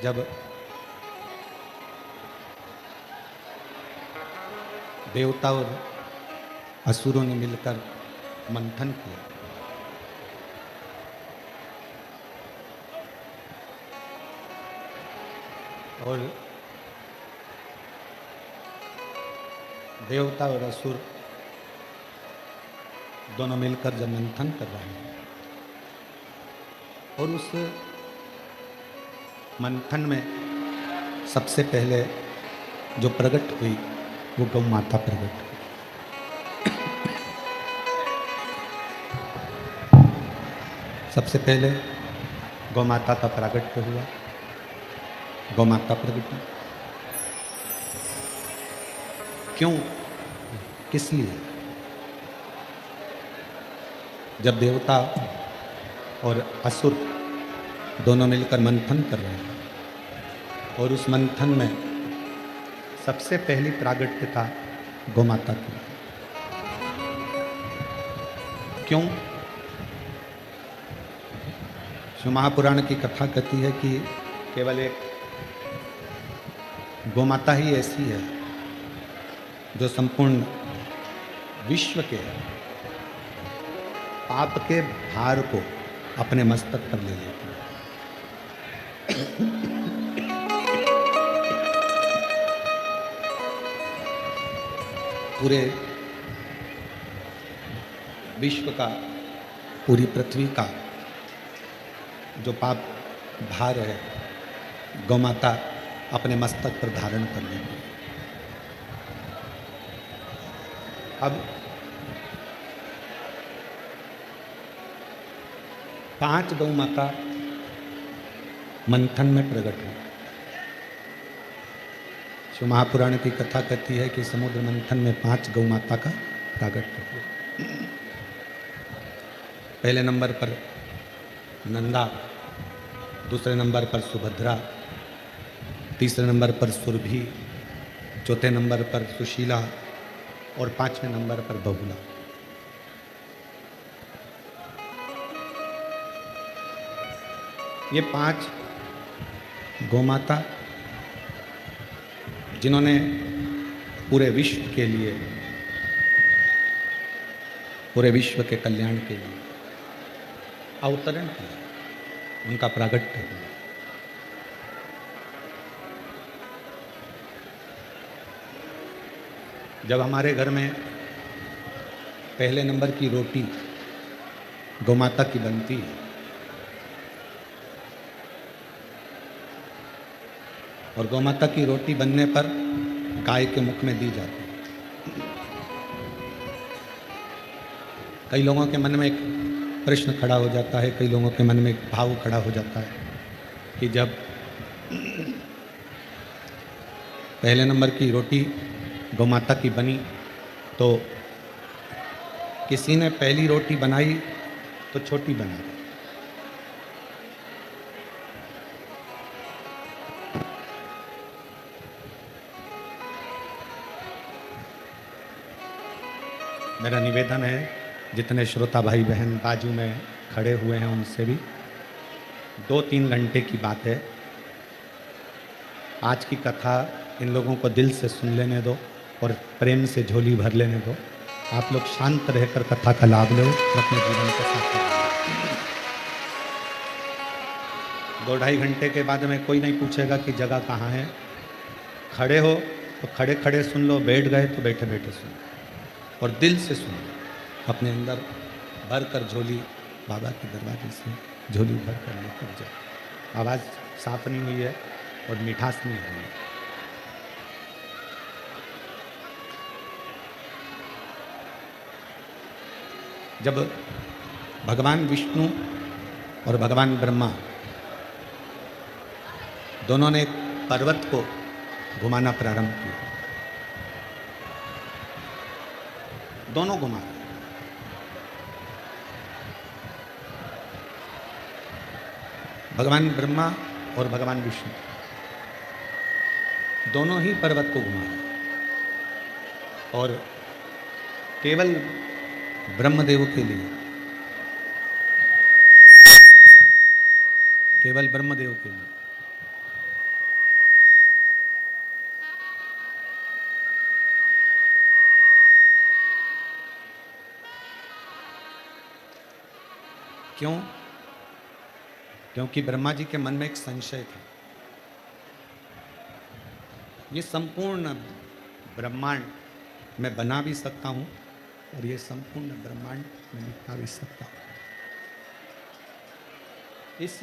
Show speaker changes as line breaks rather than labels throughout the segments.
जब देवता और असुरों ने मिलकर मंथन किया और देवता और असुर दोनों मिलकर जब मंथन कर रहे हैं और उस मंथन में सबसे पहले जो प्रकट हुई वो गौ माता प्रकट हुई। सबसे पहले गौ माता का प्रागट्य हुआ, गौ माता प्रकट हुई। क्यों, किस लिए? जब देवता और असुर दोनों मिलकर मंथन कर रहे हैं और उस मंथन में सबसे पहली प्रागट्यता गौ माता की। क्यों? शिव महापुराण की कथा कहती है कि केवल एक गौ माता ही ऐसी है जो संपूर्ण विश्व के पाप के भार को अपने मस्तक पर ले लेती है। पूरे विश्व का, पूरी पृथ्वी का जो पाप भार है गौ माता अपने मस्तक पर धारण कर लेती है। अब 5 गौ माता मंथन में प्रकट हुई। शिव महापुराण की कथा कहती है कि समुद्र मंथन में 5 गौ माता का प्रागट्य हुआ। पहले नंबर पर नंदा, दूसरे नंबर पर सुभद्रा, तीसरे नंबर पर सुरभि, चौथे नंबर पर सुशीला और 5वें नंबर पर बहुला। ये 5 गौमाता जिन्होंने पूरे विश्व के लिए, पूरे विश्व के कल्याण के लिए अवतरण किया, उनका प्रागट्य हुआ। जब हमारे घर में पहले नंबर की रोटी गौमाता की बनती है और गौमाता की रोटी बनने पर गाय के मुख में दी जाती है, कई लोगों के मन में एक प्रश्न खड़ा हो जाता है, कई लोगों के मन में एक भाव खड़ा हो जाता है कि जब पहले नंबर की रोटी गौमाता की बनी तो किसी ने पहली रोटी बनाई तो छोटी बना दी। मेरा निवेदन है जितने श्रोता भाई बहन बाजू में खड़े हुए हैं उनसे भी 2-3 घंटे की बात है। आज की कथा इन लोगों को दिल से सुन लेने दो और प्रेम से झोली भर लेने दो। आप लोग शांत रहकर कथा का लाभ लो और अपने जीवन को सार्थक करो। 2-2.5 घंटे के बाद में कोई नहीं पूछेगा कि जगह कहाँ है। खड़े हो तो खड़े खड़े सुन लो, बैठ गए तो बैठे बैठे सुनो और दिल से सुनो। अपने अंदर भर कर झोली बाबा के दरवाजे से झोली भर कर लेकर जाओ। आवाज़ साफ नहीं हुई है और मिठास नहीं हुई है। जब भगवान विष्णु और भगवान ब्रह्मा दोनों ने पर्वत को घुमाना प्रारंभ किया, दोनों घुमा, भगवान ब्रह्मा और भगवान विष्णु दोनों ही पर्वत को घुमा और केवल ब्रह्मदेव के लिए, केवल ब्रह्मदेव के लिए क्यों? क्योंकि ब्रह्मा जी के मन में एक संशय था। ये संपूर्ण ब्रह्मांड मैं बना भी सकता हूं और ये संपूर्ण ब्रह्मांड मैं मिटा भी सकता हूं। इस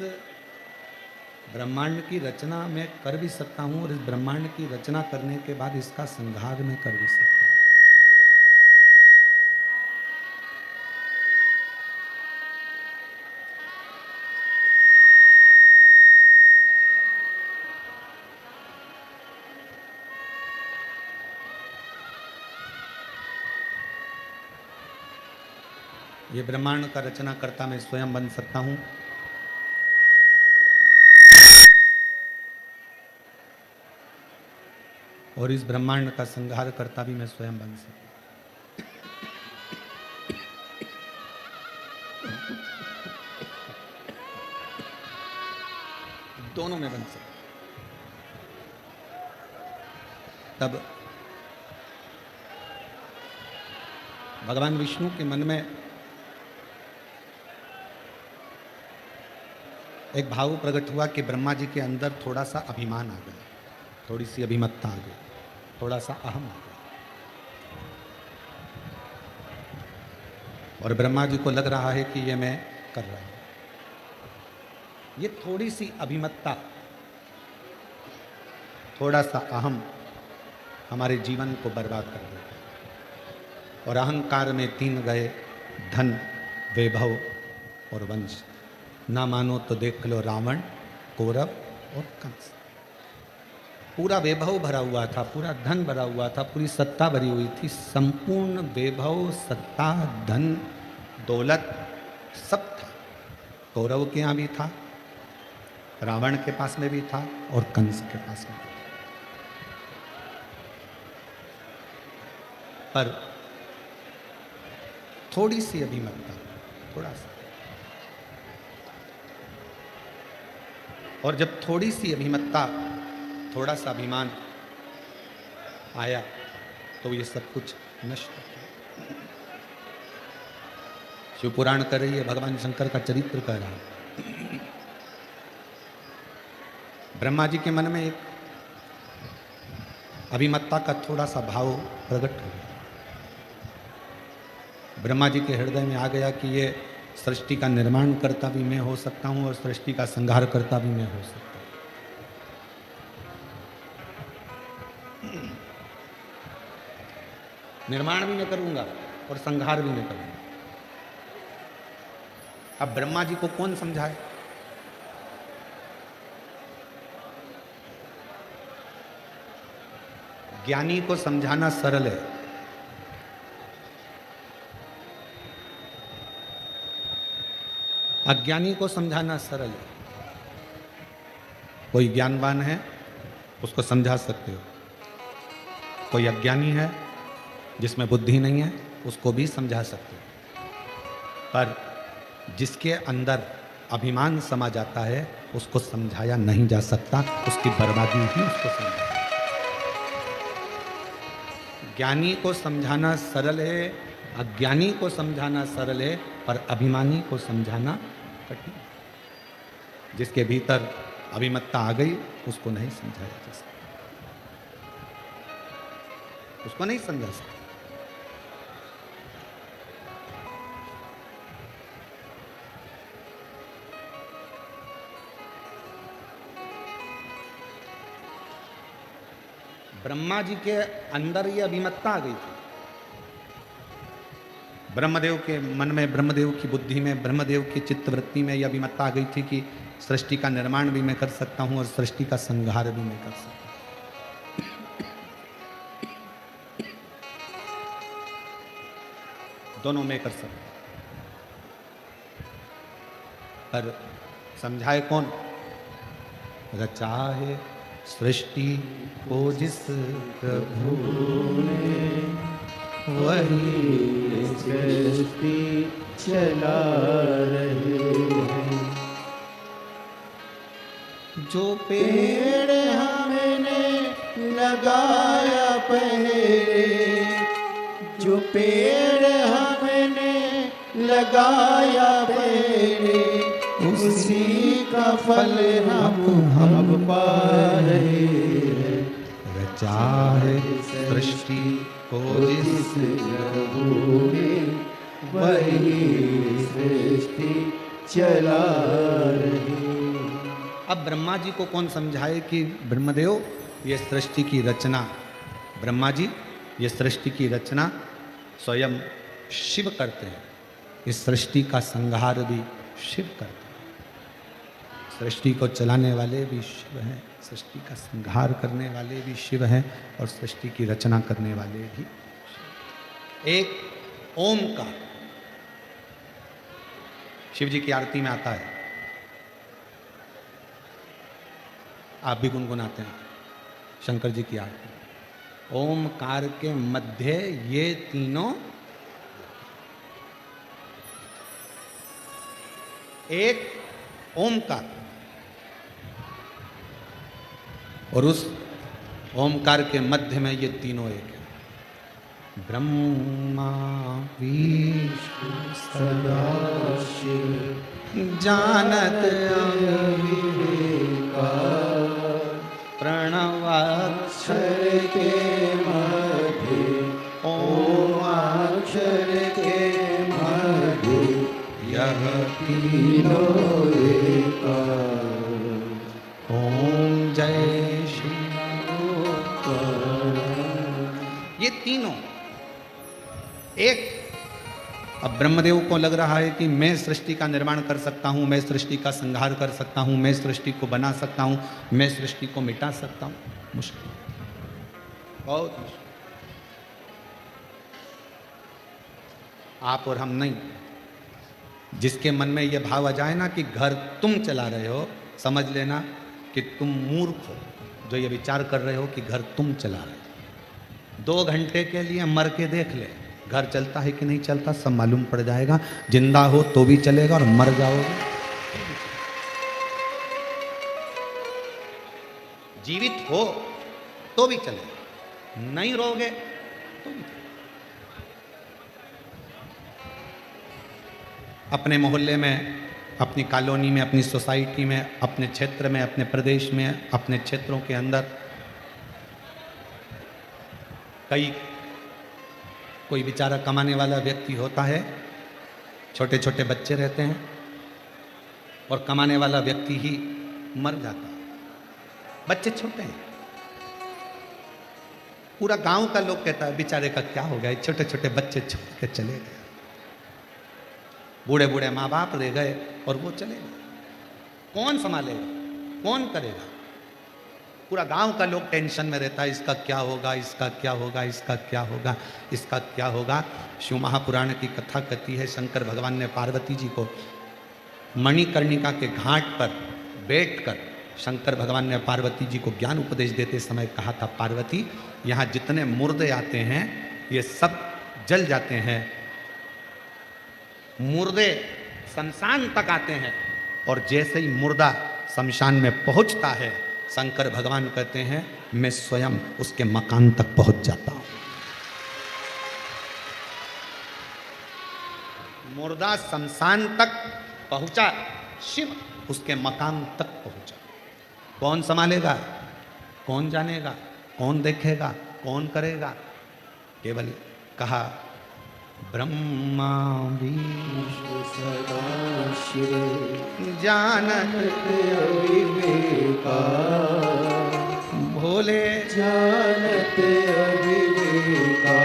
ब्रह्मांड की रचना मैं कर भी सकता हूं और इस ब्रह्मांड की रचना करने के बाद इसका संहार मैं कर भी सकता हूं। ये ब्रह्मांड का रचना करता मैं स्वयं बन सकता हूं और इस ब्रह्मांड का संहार करता भी मैं स्वयं बन सकता हूं। दोनों में बन सकता। तब भगवान विष्णु के मन में एक भाव प्रकट हुआ कि ब्रह्मा जी के अंदर थोड़ा सा अभिमान आ गया, थोड़ी सी अभिमत्ता आ गई, थोड़ा सा अहम आ गया। और ब्रह्मा जी को लग रहा है कि ये मैं कर रहा हूं। ये थोड़ी सी अभिमत्ता, थोड़ा सा अहम हमारे जीवन को बर्बाद कर देता है। और अहंकार में तीन गए, धन, वैभव और वंश। ना मानो तो देख लो रावण, कौरव और कंस। पूरा वैभव भरा हुआ था, पूरा धन भरा हुआ था, पूरी सत्ता भरी हुई थी। संपूर्ण वैभव, सत्ता, धन, दौलत सब था। कौरव के यहाँ भी था, रावण के पास में भी था और कंस के पास में भी था। पर थोड़ी सी अभिमत्ता, थोड़ा सा। और जब थोड़ी सी अभिमत्ता, थोड़ा सा अभिमान आया तो ये सब कुछ नष्ट हो गया। शिव पुराण कर रही है, भगवान शंकर का चरित्र कह रहा है। ब्रह्मा जी के मन में एक अभिमत्ता का थोड़ा सा भाव प्रकट हो गया। ब्रह्मा जी के हृदय में आ गया कि ये सृष्टि का निर्माण करता भी मैं हो सकता हूं और सृष्टि का संहार करता भी मैं हो सकता हूं। निर्माण भी मैं करूंगा और संहार भी मैं करूंगा। अब ब्रह्मा जी को कौन समझाए? ज्ञानी को समझाना सरल है, अज्ञानी को समझाना सरल है। कोई ज्ञानवान है उसको समझा सकते हो, कोई अज्ञानी है जिसमें बुद्धि नहीं है उसको भी समझा सकते हो। पर जिसके अंदर अभिमान समा जाता है उसको समझाया नहीं जा सकता, उसकी बर्बादी ही उसको समझा। ज्ञानी को समझाना सरल है, अज्ञानी को समझाना सरल है, पर अभिमानी को समझाना कठिन। जिसके भीतर अभिमत्ता आ गई उसको नहीं समझाया जा सकता, उसको नहीं समझा सकता। ब्रह्मा जी के अंदर ये अभिमत्ता आ गई थी। ब्रह्मदेव के मन में, ब्रह्मदेव की बुद्धि में, ब्रह्मदेव की चित्तवृत्ति में यह अभिमत्ता आ गई थी कि सृष्टि का निर्माण भी मैं कर सकता हूं और सृष्टि का संहार भी मैं कर सकता हूं। दोनों में कर सकता हूं। पर समझाए कौन? रचा है सृष्टि को जिस प्रभु ने, वही सृष्टि चला रहे हैं। जो पेड़ हमने लगाया पहले, जो पेड़ हमने
लगाया मैंने, उसी का फल हम पा रहे हैं।
रचा है सृष्टि को जिस
प्रभु ने, वही सृष्टि चला रहे।
अब ब्रह्मा जी को कौन समझाए कि ब्रह्मदेव ये सृष्टि की रचना, ब्रह्मा जी ये सृष्टि की रचना स्वयं शिव करते हैं, इस सृष्टि का संहार भी शिव करते हैं। सृष्टि को चलाने वाले भी शिव हैं, सृष्टि का संहार करने वाले भी शिव हैं और सृष्टि की रचना करने वाले भी। एक ओमकार शिव जी की आरती में आता है, आप भी गुनगुनाते हैं शंकर जी की आरती। ओमकार के मध्य ये तीनों, एक ओमकार और उस ओमकार के मध्य में ये तीनों एक है। ब्रह्मा विष्णु सदाशिव जानत प्रणवाक्षर
के मध्य, ओमाक्षर के मध्य,
यह
तीनों एकार।
ओम जय श्री। ये तीनों एक। अब ब्रह्मदेव को लग रहा है कि मैं सृष्टि का निर्माण कर सकता हूं, मैं सृष्टि का संहार कर सकता हूं, मैं सृष्टि को बना सकता हूं, मैं सृष्टि को मिटा सकता हूं। मुश्किल, बहुत मुश्किल। आप और हम नहीं। जिसके मन में यह भाव आ जाए ना कि घर तुम चला रहे हो, समझ लेना कि तुम मूर्ख हो जो ये विचार कर रहे हो कि घर तुम चला रहे हो। 2 घंटे के लिए मर के देख ले, घर चलता है कि नहीं चलता सब मालूम पड़ जाएगा। जिंदा हो तो भी चलेगा और मर जाओगे। जीवित हो तो भी चलेगा, नहीं रहोगे तो भी चलेगा। अपने मोहल्ले में, अपनी कॉलोनी में, अपनी सोसाइटी में, अपने क्षेत्र में, अपने प्रदेश में, अपने क्षेत्रों के अंदर कोई बेचारा कमाने वाला व्यक्ति होता है, छोटे छोटे बच्चे रहते हैं और कमाने वाला व्यक्ति ही मर जाता है। बच्चे छोटे हैं, पूरा गांव का लोग कहता है बेचारे का क्या हो गया, छोटे छोटे बच्चे छोड़ के चले गए, बूढ़े बूढ़े माँ बाप रह गए और वो चले गए। कौन संभालेगा, कौन करेगा? पूरा गांव का लोग टेंशन में रहता है, इसका क्या होगा, इसका क्या होगा, इसका क्या होगा, इसका क्या होगा। शिव महापुराण की कथा कहती है, शंकर भगवान ने पार्वती जी को मणिकर्णिका के घाट पर बैठकर शंकर भगवान ने पार्वती जी को ज्ञान उपदेश देते समय कहा था, पार्वती यहाँ जितने मुर्दे आते हैं ये सब जल जाते हैं, मुर्दे शमशान तक आते हैं और जैसे ही मुर्दा शमशान में पहुंचता है, शंकर भगवान कहते हैं मैं स्वयं उसके मकान तक पहुंच जाता हूं। मुर्दा शमशान तक पहुंचा, शिव उसके मकान तक पहुंचा। कौन संभालेगा, कौन जानेगा, कौन देखेगा, कौन करेगा? केवल कहा ब्रह्मा विष्णु
सदाशिव
जानत
अविवेका,
भोले
जानत अविवेका,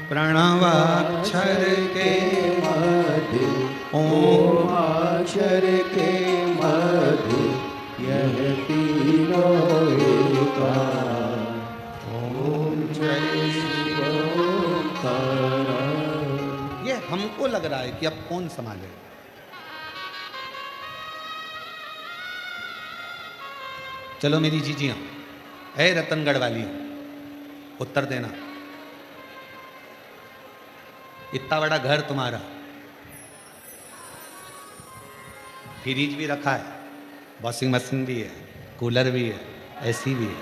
प्रणवाक्षर के
मध्य,
ओमाक्षर
के मध्य, यह तीनों एकार।
ओम जय श्री
ओंकार।
ये हमको लग रहा है कि अब कौन संभाले। चलो मेरी जीजियां, ऐ रतनगढ़ वाली, उत्तर देना। इतना बड़ा घर तुम्हारा, फ्रिज भी रखा है, वॉशिंग मशीन भी है, कूलर भी है, एसी भी है,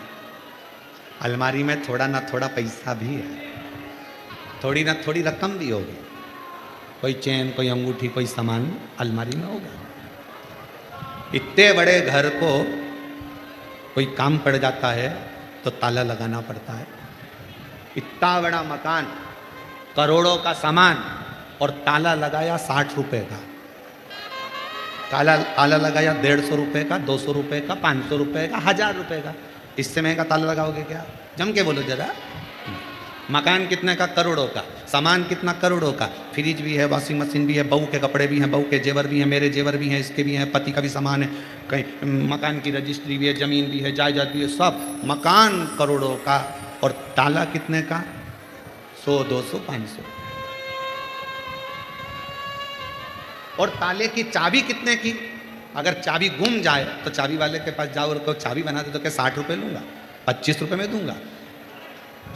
अलमारी में थोड़ा ना थोड़ा पैसा भी है, थोड़ी ना थोड़ी रकम भी होगी। कोई चेन, कोई अंगूठी, कोई सामान अलमारी में होगा। इतने बड़े घर को कोई काम पड़ जाता है तो ताला लगाना पड़ता है। इतना बड़ा मकान, करोड़ों का सामान, और ताला लगाया 60 रुपए का। ताला लगाया 150 रुपए का, 200 रुपए का, 500 रुपए का, 1000 रुपए का। इससे महंगा ताला लगाओगे क्या? जम के बोलो जरा। मकान कितने का? करोड़ों का। सामान कितना? करोड़ों का। फ्रिज भी है, वॉशिंग मशीन भी है, बहू के कपड़े भी हैं, बहू के जेवर भी हैं, मेरे जेवर भी हैं, इसके भी हैं, पति का भी सामान है, कहीं मकान की रजिस्ट्री भी है, जमीन भी है, जायदाद भी है, सब। मकान करोड़ों का, और ताला कितने का? 100, 200, 500। और ताले की चाबी कितने की? अगर चाबी गुम जाए तो चाबी वाले के पास जाओ और कहो चाबी बना दे, तो क्या 60 रुपये लूँगा? 25 रुपये में दूंगा।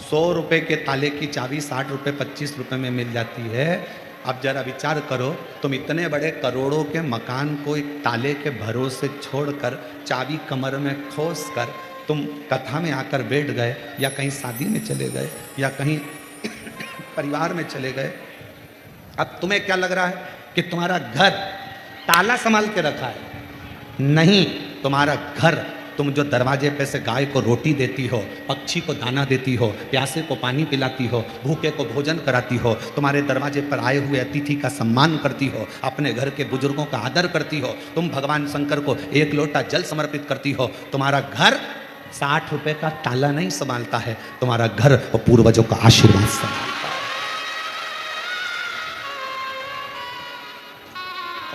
100 रुपये के ताले की चाबी 60 रुपये, 25 रुपये में मिल जाती है। अब जरा विचार करो, तुम इतने बड़े करोड़ों के मकान को एक ताले के भरोसे छोड़कर, चाबी कमर में खोस कर तुम कथा में आकर बैठ गए, या कहीं शादी में चले गए, या कहीं परिवार में चले गए। अब तुम्हें क्या लग रहा है कि तुम्हारा घर ताला संभाल के रखा है? नहीं, तुम्हारा घर, तुम जो दरवाजे पे से गाय को रोटी देती हो, पक्षी को दाना देती हो, प्यासे को पानी पिलाती हो, भूखे को भोजन कराती हो, तुम्हारे दरवाजे पर आए हुए अतिथि का सम्मान करती हो, अपने घर के बुजुर्गों का आदर करती हो, तुम भगवान शंकर को 1 लोटा जल समर्पित करती हो। तुम्हारा घर 60 रुपए का ताला नहीं संभालता है, तुम्हारा घर और पूर्वजों का आशीर्वाद संभालता है।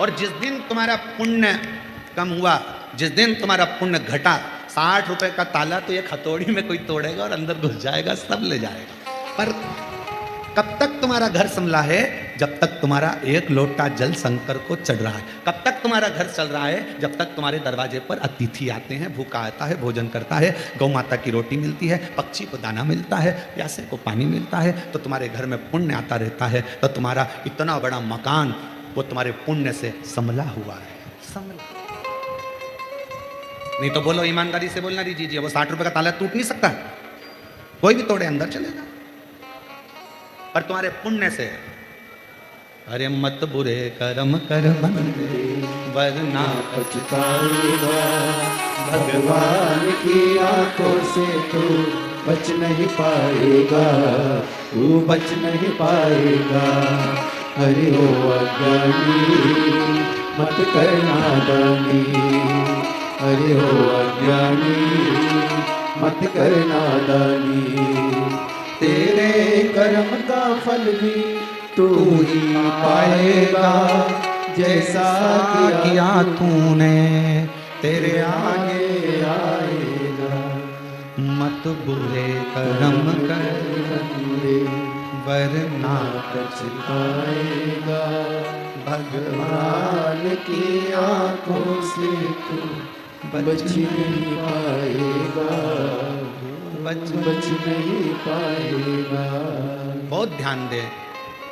और जिस दिन तुम्हारा पुण्य कम हुआ, जिस दिन तुम्हारा पुण्य घटा, 60 रुपए का ताला तो एक हथौड़ी में कोई तोड़ेगा और अंदर घुस जाएगा, सब ले जाएगा। पर कब तक तुम्हारा घर संभला है? जब तक तुम्हारा 1 लोटा जल शंकर को चढ़ रहा है। कब तक तुम्हारा घर चल रहा है? जब तक तुम्हारे दरवाजे पर अतिथि आते हैं, भूखा आता है, भोजन करता है, गौ माता की रोटी मिलती है, पक्षी को दाना मिलता है, प्यासे को पानी मिलता है, तो तुम्हारे घर में पुण्य आता रहता है। तो तुम्हारा इतना बड़ा मकान वो तुम्हारे पुण्य से संभला हुआ है। संभला नहीं तो बोलो, ईमानदारी से बोलना दीजिए, वो 60 रुपए का ताला टूट नहीं सकता, कोई भी तोड़े अंदर चलेगा। पर तुम्हारे पुण्य से, अरे मत बुरे कर्म कर बंदे वरना
पछताएगा, भगवान की आंखों से तू बच नहीं पाएगा, तू बच नहीं पाएगा। हरि हो अज्ञानी मत करना दानी, हरि हो अज्ञानी मत करना दानी। तेरे कर्म का फल भी तू ही पाएगा, जैसा किया
तूने तेरे
आगे आएगा।
मत बुरे कर्म कर वरना
पछताएगा, भगवान की आंखों से तू बच नहीं पाएगा, बच नहीं पाएगा।
बहुत ध्यान दे,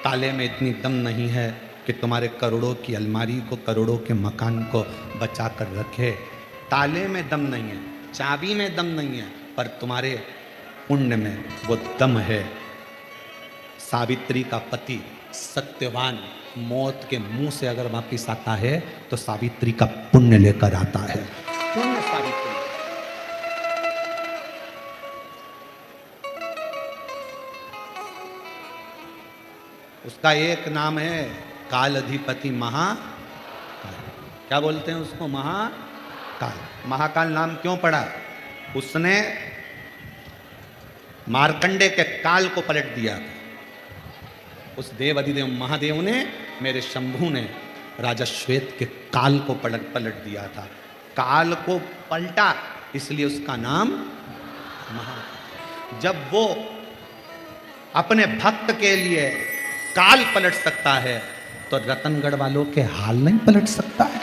ताले में इतनी दम नहीं है कि तुम्हारे करोड़ों की अलमारी को, करोड़ों के मकान को बचा कर रखे। ताले में दम नहीं है, चाबी में दम नहीं है, पर तुम्हारे पुण्य में वो दम है। सावित्री का पति सत्यवान मौत के मुंह से अगर वापिस आता है तो सावित्री का पुण्य लेकर आता है। पुण्य सावित्री। उसका एक नाम है काल अधिपति महाकाल। क्या बोलते हैं उसको? महाकाल। महाकाल नाम क्यों पड़ा? उसने मार्कंडे के काल को पलट दिया। उस देव अधिदेव महादेव ने, मेरे शंभू ने राजा श्वेत के काल को पलट दिया था। काल को पलटा, इसलिए उसका नाम महाकाल। जब वो अपने भक्त के लिए काल पलट सकता है तो रतनगढ़ वालों के हाल नहीं पलट सकता है।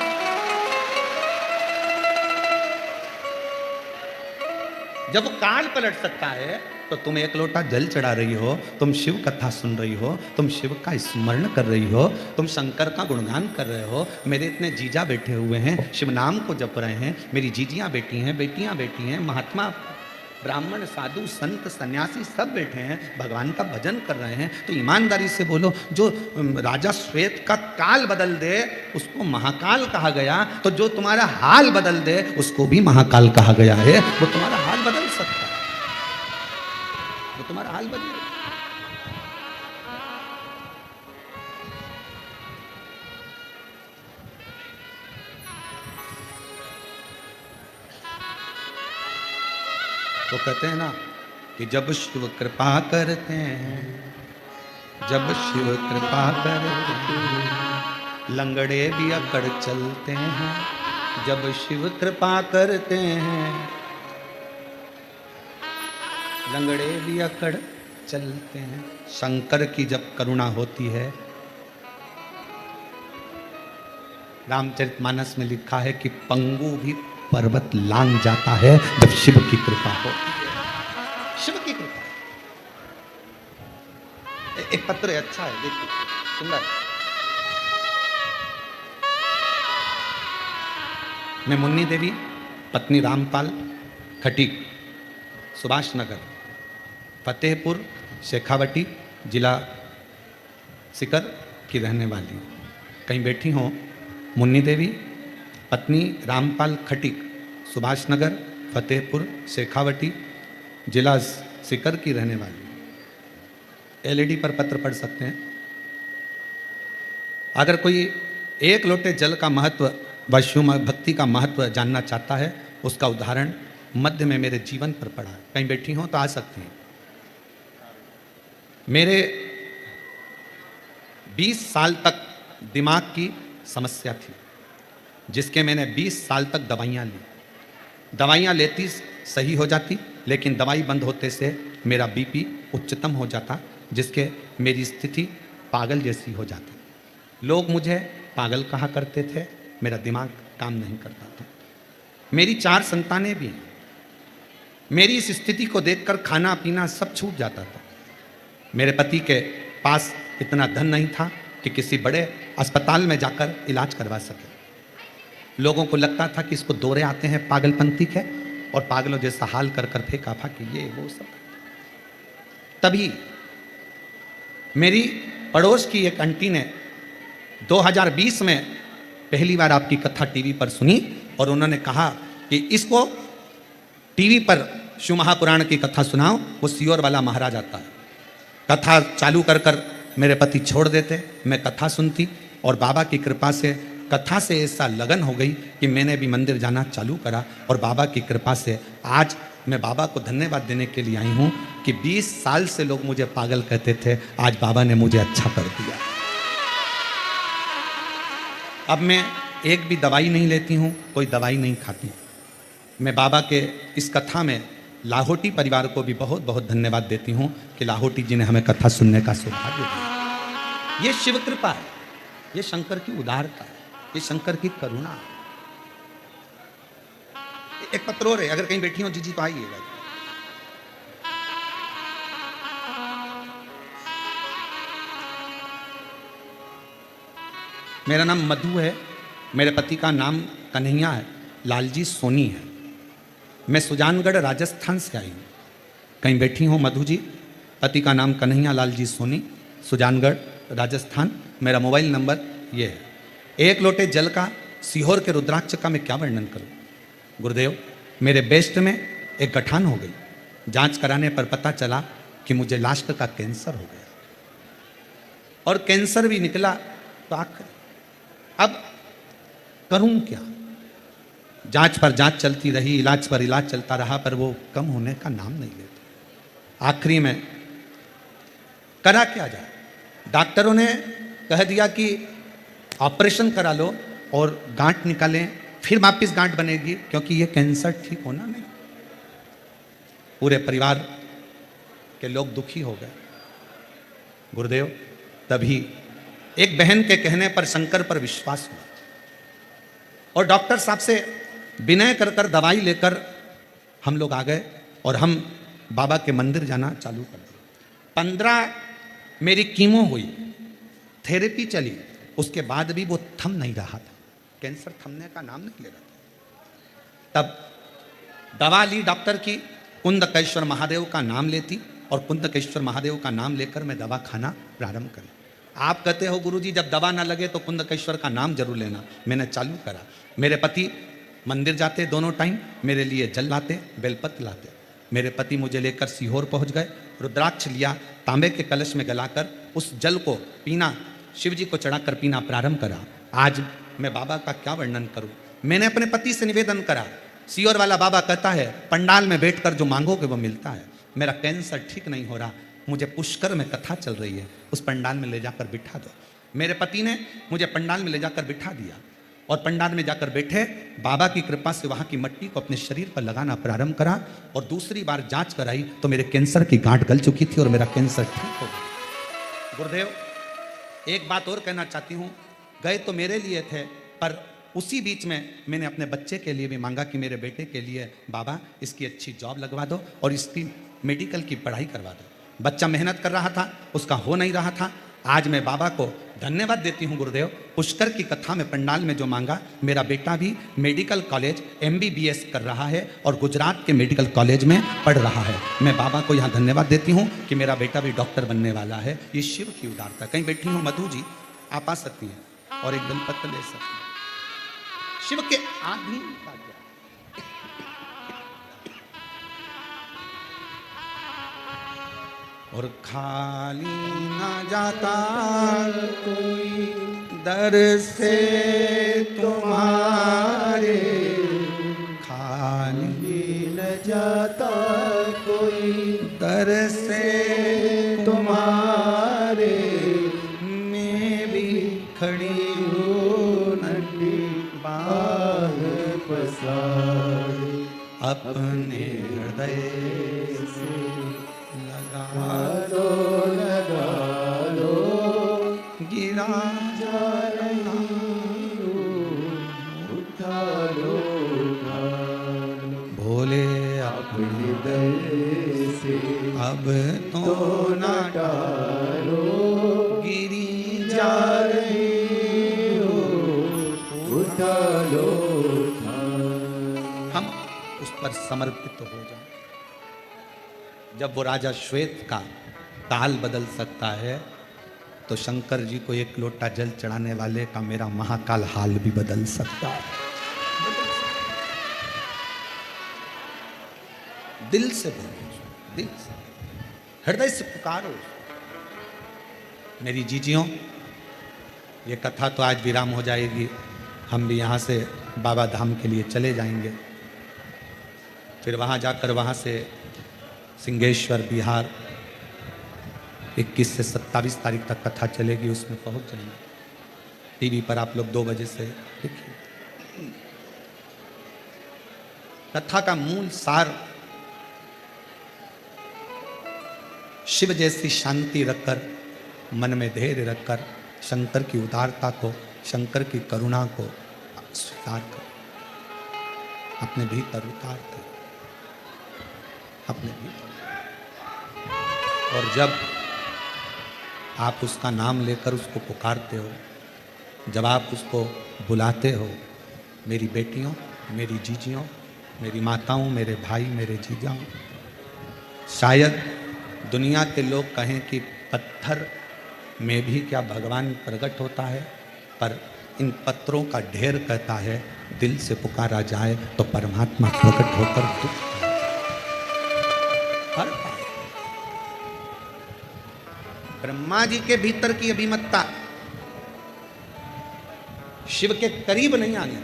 जब वो काल पलट सकता है तो तुम 1 लोटा जल चढ़ा रही हो, तुम शिव कथा सुन रही हो, तुम शिव का स्मरण कर रही हो, तुम शंकर का गुणगान कर रहे हो। मेरे इतने जीजा बैठे हुए हैं, शिव नाम को जप रहे हैं, मेरी जीजियां बेटी हैं, बेटियां बेटी हैं, महात्मा ब्राह्मण, साधु, संत, सन्यासी सब बैठे हैं, भगवान का भजन कर रहे हैं। तो ईमानदारी से बोलो, जो राजा श्वेत का काल बदल दे उसको महाकाल कहा गया, तो जो तुम्हारा हाल बदल दे उसको भी महाकाल कहा गया है। वो तुम्हारा हाल बदल सकता है, वो तुम्हारा हाल बदल। तो कहते हैं ना कि जब शिव कृपा करते हैं, जब शिव कृपा करते हैं, लंगड़े भी अकड़ चलते हैं। जब शिव कृपा करते हैं, लंगड़े भी अकड़ चलते हैं। शंकर की जब करुणा होती है, रामचरितमानस में लिखा है कि पंगु भी पर्वत लांग जाता है जब शिव की कृपा होती है। शिव की कृपा। एक पत्र है, अच्छा है, देखिए, सुंदर। मैं मुन्नी देवी, पत्नी रामपाल, खटीक, सुभाष नगर, फतेहपुर, शेखावटी, जिला सीकर की रहने वाली हूँ। कहीं बैठी हो? मुन्नी देवी, पत्नी रामपाल, खटीक, सुभाष नगर, फतेहपुर, शेखावटी, जिला सीकर की रहने वाली। एलईडी पर पत्र पढ़ सकते हैं। अगर कोई एक लोटे जल का महत्व व शिव भक्ति का महत्व जानना चाहता है, उसका उदाहरण मध्य में मेरे जीवन पर पड़ा है। कहीं बैठी हो तो आ सकती हैं। मेरे 20 साल तक दिमाग की समस्या थी, जिसके मैंने 20 साल तक दवाइयाँ ली। दवाइयाँ लेती सही हो जाती, लेकिन दवाई बंद होते से मेरा बीपी उच्चतम हो जाता, जिसके मेरी स्थिति पागल जैसी हो जाती। लोग मुझे पागल कहा करते थे, मेरा दिमाग काम नहीं करता था। मेरी 4 संतानें भी हैं। मेरी इस स्थिति को देखकर खाना पीना सब छूट जाता था। मेरे पति के पास इतना धन नहीं था कि किसी बड़े अस्पताल में जाकर इलाज करवा सके। लोगों को लगता था कि इसको दौरे आते हैं पागलपंती के, और पागलों जैसा हाल कर कर फेंका था कि ये वो सब। तभी मेरी पड़ोस की एक आंटी ने 2020 में पहली बार आपकी कथा टीवी पर सुनी, और उन्होंने कहा कि इसको टीवी पर शिव महापुराण की कथा सुनाओ, वो सियोर वाला महाराज आता है। कथा चालू कर कर मेरे पति छोड़ देते, मैं कथा सुनती, और बाबा की कृपा से कथा से ऐसा लगन हो गई कि मैंने भी मंदिर जाना चालू करा। और बाबा की कृपा से आज मैं बाबा को धन्यवाद देने के लिए आई हूँ कि 20 साल से लोग मुझे पागल कहते थे, आज बाबा ने मुझे अच्छा कर दिया। अब मैं एक भी दवाई नहीं लेती हूँ, कोई दवाई नहीं खाती। मैं बाबा के इस कथा में लाहौटी परिवार को भी बहुत बहुत धन्यवाद देती हूँ कि लाहौटी जी ने हमें कथा सुनने का सौभाग्य दिया। ये शिव कृपा है, ये शंकर की उदारता है, ये शंकर की करुणा है। एक पत्र और है, अगर कहीं बैठी हो जीजी तो आइएगा। मेरा नाम मधु है, मेरे पति का नाम कन्हैया है, लालजी सोनी है। मैं सुजानगढ़ राजस्थान से आई हूँ। कहीं बैठी हूँ मधु जी? पति का नाम कन्हैया लालजी सोनी, सुजानगढ़ राजस्थान। मेरा मोबाइल नंबर ये है। एक लोटे जल का, सीहोर के रुद्राक्ष का मैं क्या वर्णन करूं? गुरुदेव, मेरे बेस्ट में एक गठान हो गई। जांच कराने पर पता चला कि मुझे लास्ट का कैंसर हो गया, और कैंसर भी निकला तो आखिर अब करूं क्या? जांच पर जांच चलती रही, इलाज पर इलाज चलता रहा, पर वो कम होने का नाम नहीं लेता। आखिरी में करा क्या जाए? डॉक्टरों ने कह दिया कि ऑपरेशन करा लो और गांठ निकालें, फिर वापिस गांठ बनेगी, क्योंकि ये कैंसर ठीक होना नहीं। पूरे परिवार के लोग दुखी हो गए। गुरुदेव, तभी एक बहन के कहने पर शंकर पर विश्वास हुआ, और डॉक्टर साहब से विनय कर कर दवाई लेकर हम लोग आ गए, और हम बाबा के मंदिर जाना चालू कर दिया। 15 मेरी कीमो हुई, थेरेपी चली, उसके बाद भी वो थम नहीं रहा था। कैंसर थमने का नाम नहीं ले रहा था। तब दवा ली डॉक्टर की, कुंदकेश्वर महादेव का नाम लेती और कुंदकेश्वर महादेव का नाम लेकर मैं दवा खाना प्रारंभ करी। आप कहते हो गुरुजी जब दवा ना लगे तो कुंदकेश्वर का नाम जरूर लेना। मैंने चालू करा। मेरे पति मंदिर जाते दोनों टाइम, मेरे लिए जल लाते, बेलपत्र लाते। मेरे पति मुझे लेकर सीहोर पहुंच गए, रुद्राक्ष लिया, तांबे के कलश में गलाकर उस जल को पीना, शिव जी को चढ़ाकर पीना प्रारंभ करा। आज मैं बाबा का क्या वर्णन करूं। मैंने अपने पति से निवेदन करा। सीहोर वाला बाबा कहता है पंडाल में बैठकर जो मांगोगे वो मिलता है। मेरा कैंसर ठीक नहीं हो रहा, मुझे पुष्कर में कथा चल रही है, उस पंडाल में ले जाकर बिठा दो। मेरे पति ने मुझे पंडाल में ले जाकर बिठा दिया और पंडाल में जाकर बैठे। बाबा की कृपा से वहाँ की मट्टी को अपने शरीर पर लगाना प्रारंभ करा और दूसरी बार जांच कराई तो मेरे कैंसर की गांठ गल चुकी थी और मेरा कैंसर ठीक हो गया। गुरुदेव एक बात और कहना चाहती हूँ, गए तो मेरे लिए थे, पर उसी बीच में मैंने अपने बच्चे के लिए भी मांगा कि मेरे बेटे के लिए बाबा इसकी अच्छी जॉब लगवा दो और इसकी मेडिकल की पढ़ाई करवा दो। बच्चा मेहनत कर रहा था, उसका हो नहीं रहा था। आज मैं बाबा को धन्यवाद देती हूँ गुरुदेव। पुष्कर की कथा में पंडाल में जो मांगा, मेरा बेटा भी मेडिकल कॉलेज MBBS कर रहा है और गुजरात के मेडिकल कॉलेज में पढ़ रहा है। मैं बाबा को यहाँ धन्यवाद देती हूँ कि मेरा बेटा भी डॉक्टर बनने वाला है। ये शिव की उदारता। कहीं बैठी हूँ मधु जी, आप आ सकती हैं और एक बेलपत्र ले सकती हैं। शिव के आधीन का क्या? और खाली ना जाता कोई दर से तुम्हारे, खाली
न जाता कोई
दर से
तुम्हारे,
मैं भी खड़ी हूँ नंदी बाग
पसारे,
अपने हृदय से लगा
लो
गिरा
जा रही उठा लो
भोले
अपने दर से
अब तो
ना
ना
टालो,
गिरी
जा रही हो उठा लो
हम उस पर समर्पित हो जाए। जब वो राजा श्वेत का काल बदल सकता है तो शंकर जी को एक लोटा जल चढ़ाने वाले का मेरा महाकाल हाल भी बदल सकता है। दिल से बोलो, दिल से, हृदय से पुकारो। मेरी जीजियों, ये कथा तो आज विराम हो जाएगी। हम भी यहाँ से बाबा धाम के लिए चले जाएंगे। फिर वहाँ जाकर वहाँ से सिंहेश्वर बिहार 21 से 27 तारीख तक कथा चलेगी, उसमें पहुँच जाएंगे। टीवी पर आप लोग 2 बजे से देखिए। कथा का मूल सार शिव जैसी शांति रखकर, मन में धैर्य रखकर शंकर की उदारता को, शंकर की करुणा को स्वीकार कर, अपने भीतर उतार कर, अपने भीतर। और जब आप उसका नाम लेकर उसको पुकारते हो, जब आप उसको बुलाते हो, मेरी बेटियों, मेरी जीजियों, मेरी माताओं, मेरे भाई, मेरे जीजाओं, शायद दुनिया के लोग कहें कि पत्थर में भी क्या भगवान प्रकट होता है, पर इन पत्थरों का ढेर कहता है दिल से पुकारा जाए तो परमात्मा प्रकट होकर दुख हर पाए। ब्रह्मा जी के भीतर की अभिमत्ता शिव के करीब नहीं आने,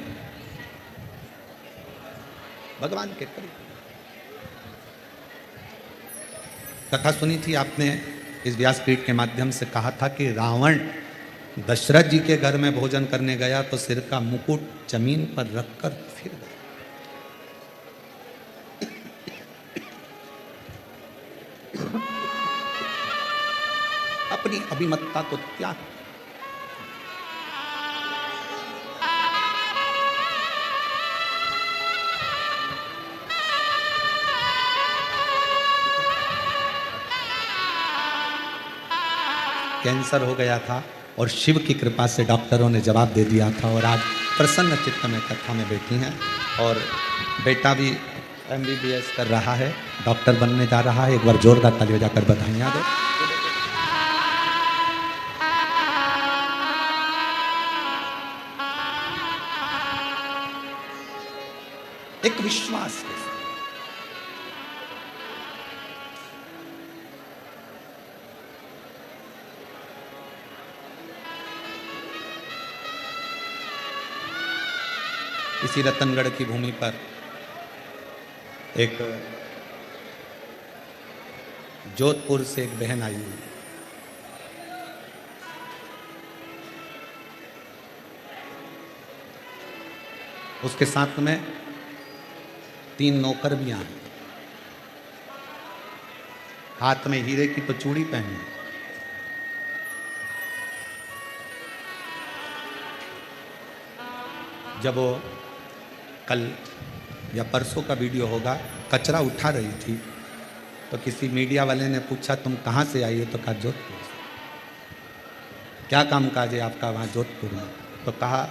भगवान के करीब। कथा सुनी थी आपने, इस व्यासपीठ के माध्यम से कहा था कि रावण दशरथ जी के घर में भोजन करने गया तो सिर का मुकुट जमीन पर रखकर फिर गया। अपनी अभिमत्ता को त्याग। कैंसर हो गया था और शिव की कृपा से डॉक्टरों ने जवाब दे दिया था और आज प्रसन्न चित्त में कथा में बैठी हैं और बेटा भी MBBS कर रहा है, डॉक्टर बनने जा रहा है। एक बार जोरदार ताली बजाकर बधाइयाँ दो। एक विश्वास के साथ इसी रतनगढ़ की भूमि पर एक जोधपुर से एक बहन आई हुई, उसके साथ में 3 नौकर भी आए, हाथ में हीरे की तो चूड़ी पहनी। जब वो कल या परसों का वीडियो होगा, कचरा उठा रही थी तो किसी मीडिया वाले ने पूछा तुम कहाँ से आई हो, तो कहा जोधपुर से। क्या काम काज है आपका वहाँ जोधपुर में? तो कहा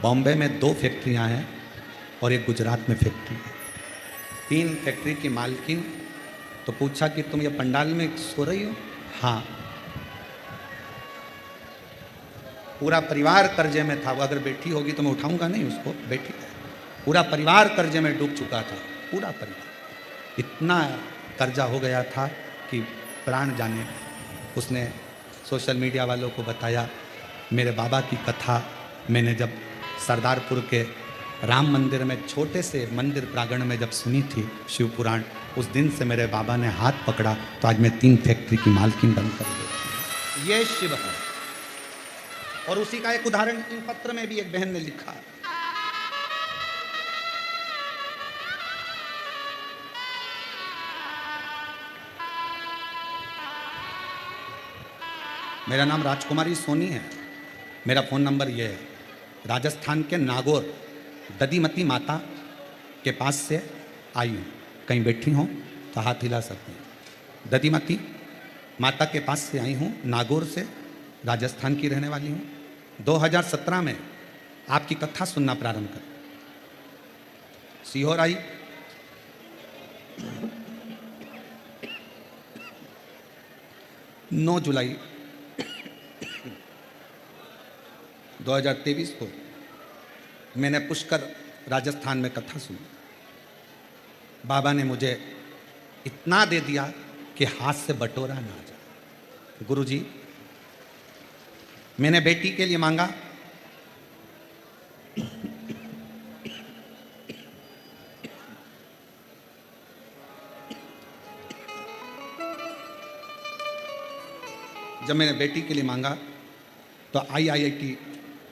बॉम्बे में 2 फैक्ट्रियाँ हैं और एक गुजरात में फैक्ट्री है, 3 फैक्ट्री की मालकिन। तो पूछा कि तुम ये पंडाल में सो रही हो? हाँ। पूरा परिवार कर्जे में था, वो अगर बैठी होगी तो मैं उठाऊंगा नहीं उसको, बैठी है। पूरा परिवार कर्जे में डूब चुका था, पूरा परिवार। इतना कर्जा हो गया था कि प्राण जाने। उसने सोशल मीडिया वालों को बताया, मेरे बाबा की कथा मैंने जब सरदारपुर के राम मंदिर में छोटे से मंदिर प्रांगण में जब सुनी थी शिव पुराण, उस दिन से मेरे बाबा ने हाथ पकड़ा तो आज मैं 3 फैक्ट्री की मालकिन बनकर गई। ये शिव है। और उसी का एक उदाहरण इन पत्र में भी एक बहन ने लिखा। मेरा नाम राजकुमारी सोनी है, मेरा फ़ोन नंबर ये है। राजस्थान के नागौर दधीमती माता के पास से आई हूँ, कहीं बैठी हूँ तो हाथ हिला सकती हूँ। दधीमती माता के पास से आई हूँ, नागौर से, राजस्थान की रहने वाली हूँ। 2017 में आपकी कथा सुनना प्रारंभ कर सीहोर आई। नौ जुलाई 2023 को मैंने पुष्कर राजस्थान में कथा सुनी। बाबा ने मुझे इतना दे दिया कि हाथ से बटोरा ना जाए। गुरुजी, मैंने बेटी के लिए मांगा, जब मैंने बेटी के लिए मांगा तो IIT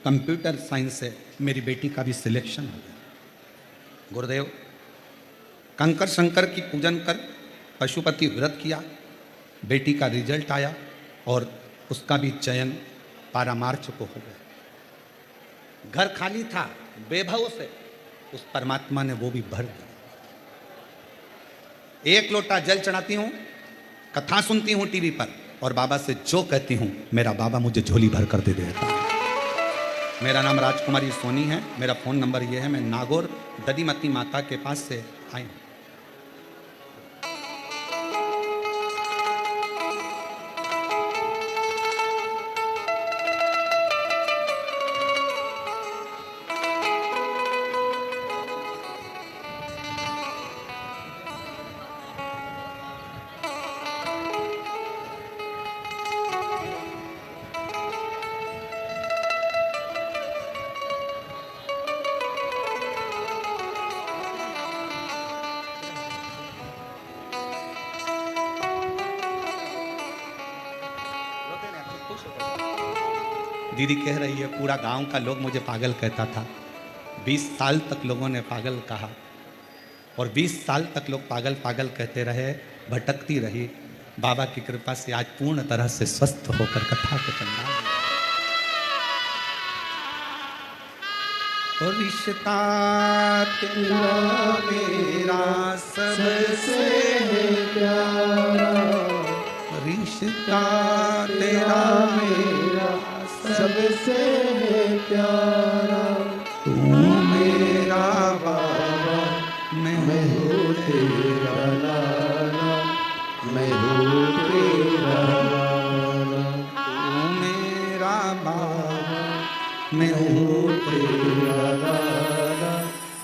कंप्यूटर साइंस से मेरी बेटी का भी सिलेक्शन हो गया। गुरुदेव, कंकर शंकर की पूजन कर पशुपति व्रत किया, बेटी का रिजल्ट आया और उसका भी चयन 12 मार्च को हो गया। घर खाली था, बेभव से उस परमात्मा ने वो भी भर दिया। 1 लोटा जल चढ़ाती हूँ, कथा सुनती हूँ टीवी पर और बाबा से जो कहती हूँ मेरा बाबा मुझे झोली भर कर दे देता है। मेरा नाम राजकुमारी सोनी है, मेरा फ़ोन नंबर ये है। मैं नागौर दधीमती माता के पास से आई हूँ। दीदी कह रही है पूरा गांव का लोग मुझे पागल कहता था। 20 साल तक लोगों ने पागल कहा और 20 साल तक लोग पागल पागल कहते रहे, भटकती रही। बाबा की कृपा से आज पूर्ण तरह से स्वस्थ होकर कथा के पंडाल में। और रिश्ता तेरा मेरा सबसे प्यारा, रिश्ता तेरा मेरा सबसे प्यारा, तू मेरा बाबा मैं
तेरा लाला, मैं हूँ तेरा लाला।
तू मेरा बाबा, मैं
मैं
हूँ
हूँ तेरा लाला,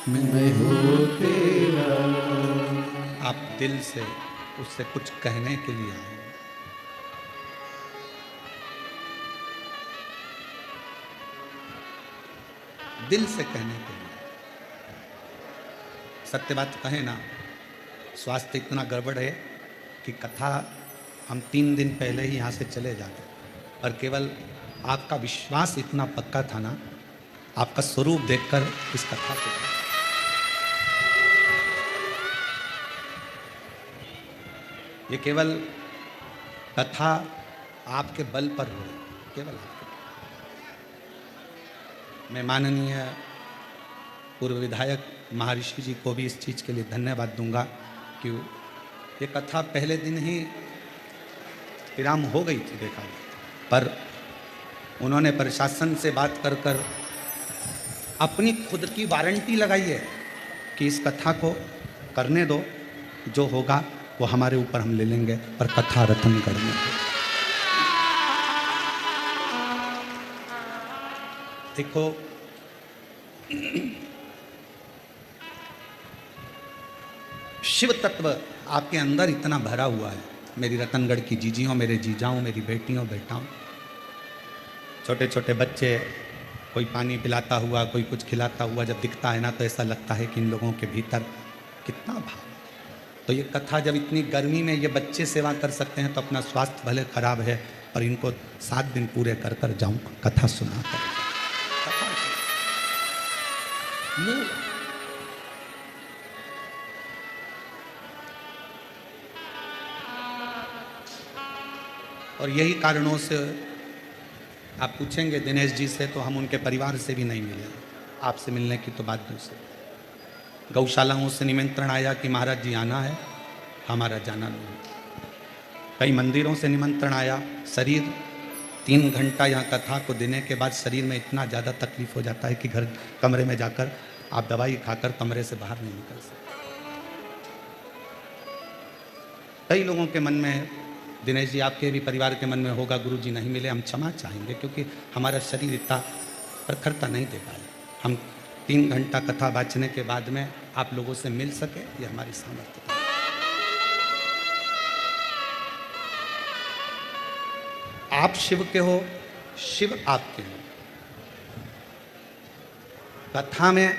मैं हूँ तेरा लाला।
आप दिल से उससे कुछ कहने के लिए आए। दिल से कहने के लिए। सत्य बात कहे ना, स्वास्थ्य इतना गड़बड़ है कि कथा हम 3 दिन पहले ही यहाँ से चले जाते, और केवल आपका विश्वास इतना पक्का था ना, आपका स्वरूप देखकर इस कथा को। ये केवल कथा आपके बल पर हो, केवल आपके। मैं माननीय पूर्व विधायक महर्षि जी को भी इस चीज़ के लिए धन्यवाद दूंगा कि ये कथा पहले दिन ही विराम हो गई थी, देखा, पर उन्होंने प्रशासन से बात कर कर अपनी खुद की वारंटी लगाई है कि इस कथा को करने दो, जो होगा वो हमारे ऊपर हम ले लेंगे, पर कथा रत्न करने दो। देखो, शिव तत्व आपके अंदर इतना भरा हुआ है। मेरी रतनगढ़ की जीजियों, मेरे जीजाओं, मेरी बेटियों बेटाओं, छोटे छोटे बच्चे, कोई पानी पिलाता हुआ, कोई कुछ खिलाता हुआ जब दिखता है ना, तो ऐसा लगता है कि इन लोगों के भीतर कितना भाव। तो ये कथा जब इतनी गर्मी में ये बच्चे सेवा कर सकते हैं, तो अपना स्वास्थ्य भले खराब है, पर इनको 7 दिन पूरे कर कर जाऊं कथा सुना कर। और यही कारणों से आप पूछेंगे दिनेश जी से, तो हम उनके परिवार से भी नहीं मिले। आपसे मिलने की तो बात दूसरी। गौशालाओं से निमंत्रण आया कि महाराज जी आना है, हमारा जाना नहीं। कई मंदिरों से निमंत्रण आया। शरीर 3 घंटा यहाँ कथा को देने के बाद शरीर में इतना ज़्यादा तकलीफ हो जाता है कि घर कमरे में जाकर आप दवाई खाकर कमरे से बाहर नहीं निकल सकते। कई लोगों के मन में, दिनेश जी आपके भी परिवार के मन में होगा, गुरु जी नहीं मिले, हम क्षमा चाहेंगे, क्योंकि हमारा शरीर इतना प्रखरता नहीं दे पाया। हम 3 घंटा कथा बाँचने के बाद में आप लोगों से मिल सके, ये हमारी सामर्थ्य है। आप शिव के हो, शिव आपके हो। कथा में,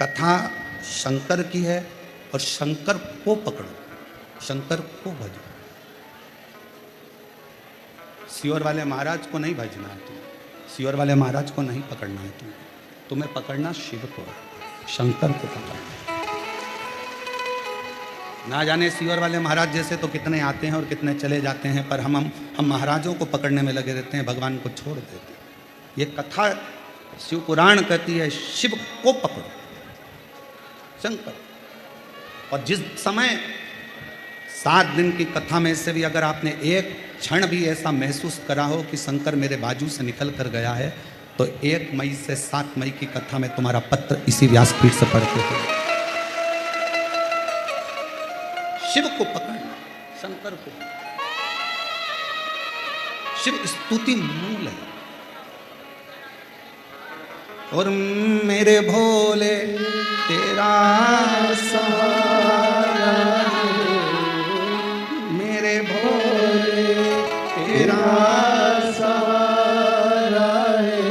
कथा शंकर की है, और शंकर को पकड़ो, शंकर को भजो। सियोर वाले महाराज को नहीं भजना है तुम्हें, सियोर वाले महाराज को नहीं पकड़ना है तुम्हें पकड़ना शिव को, शंकर को पकड़ना। ना जाने सियोर वाले महाराज जैसे तो कितने आते हैं और कितने चले जाते हैं, पर हम महाराजों को पकड़ने में लगे रहते हैं, भगवान को छोड़ देते हैं। ये कथा शिव पुराण कहती है शिव को पकड़ो, शंकर। और जिस समय 7 दिन की कथा में से भी अगर आपने एक क्षण भी ऐसा महसूस करा हो कि शंकर मेरे बाजू से निकल कर गया है, तो 1 मई से 7 मई की कथा में तुम्हारा पत्र इसी व्यासपीठ से पढ़ते थे। शिव को पकड़ना, शंकर को। शिव स्तुति मूल है। और मेरे भोले तेरा सहारा है, मेरे भोले तेरा
सहारा है,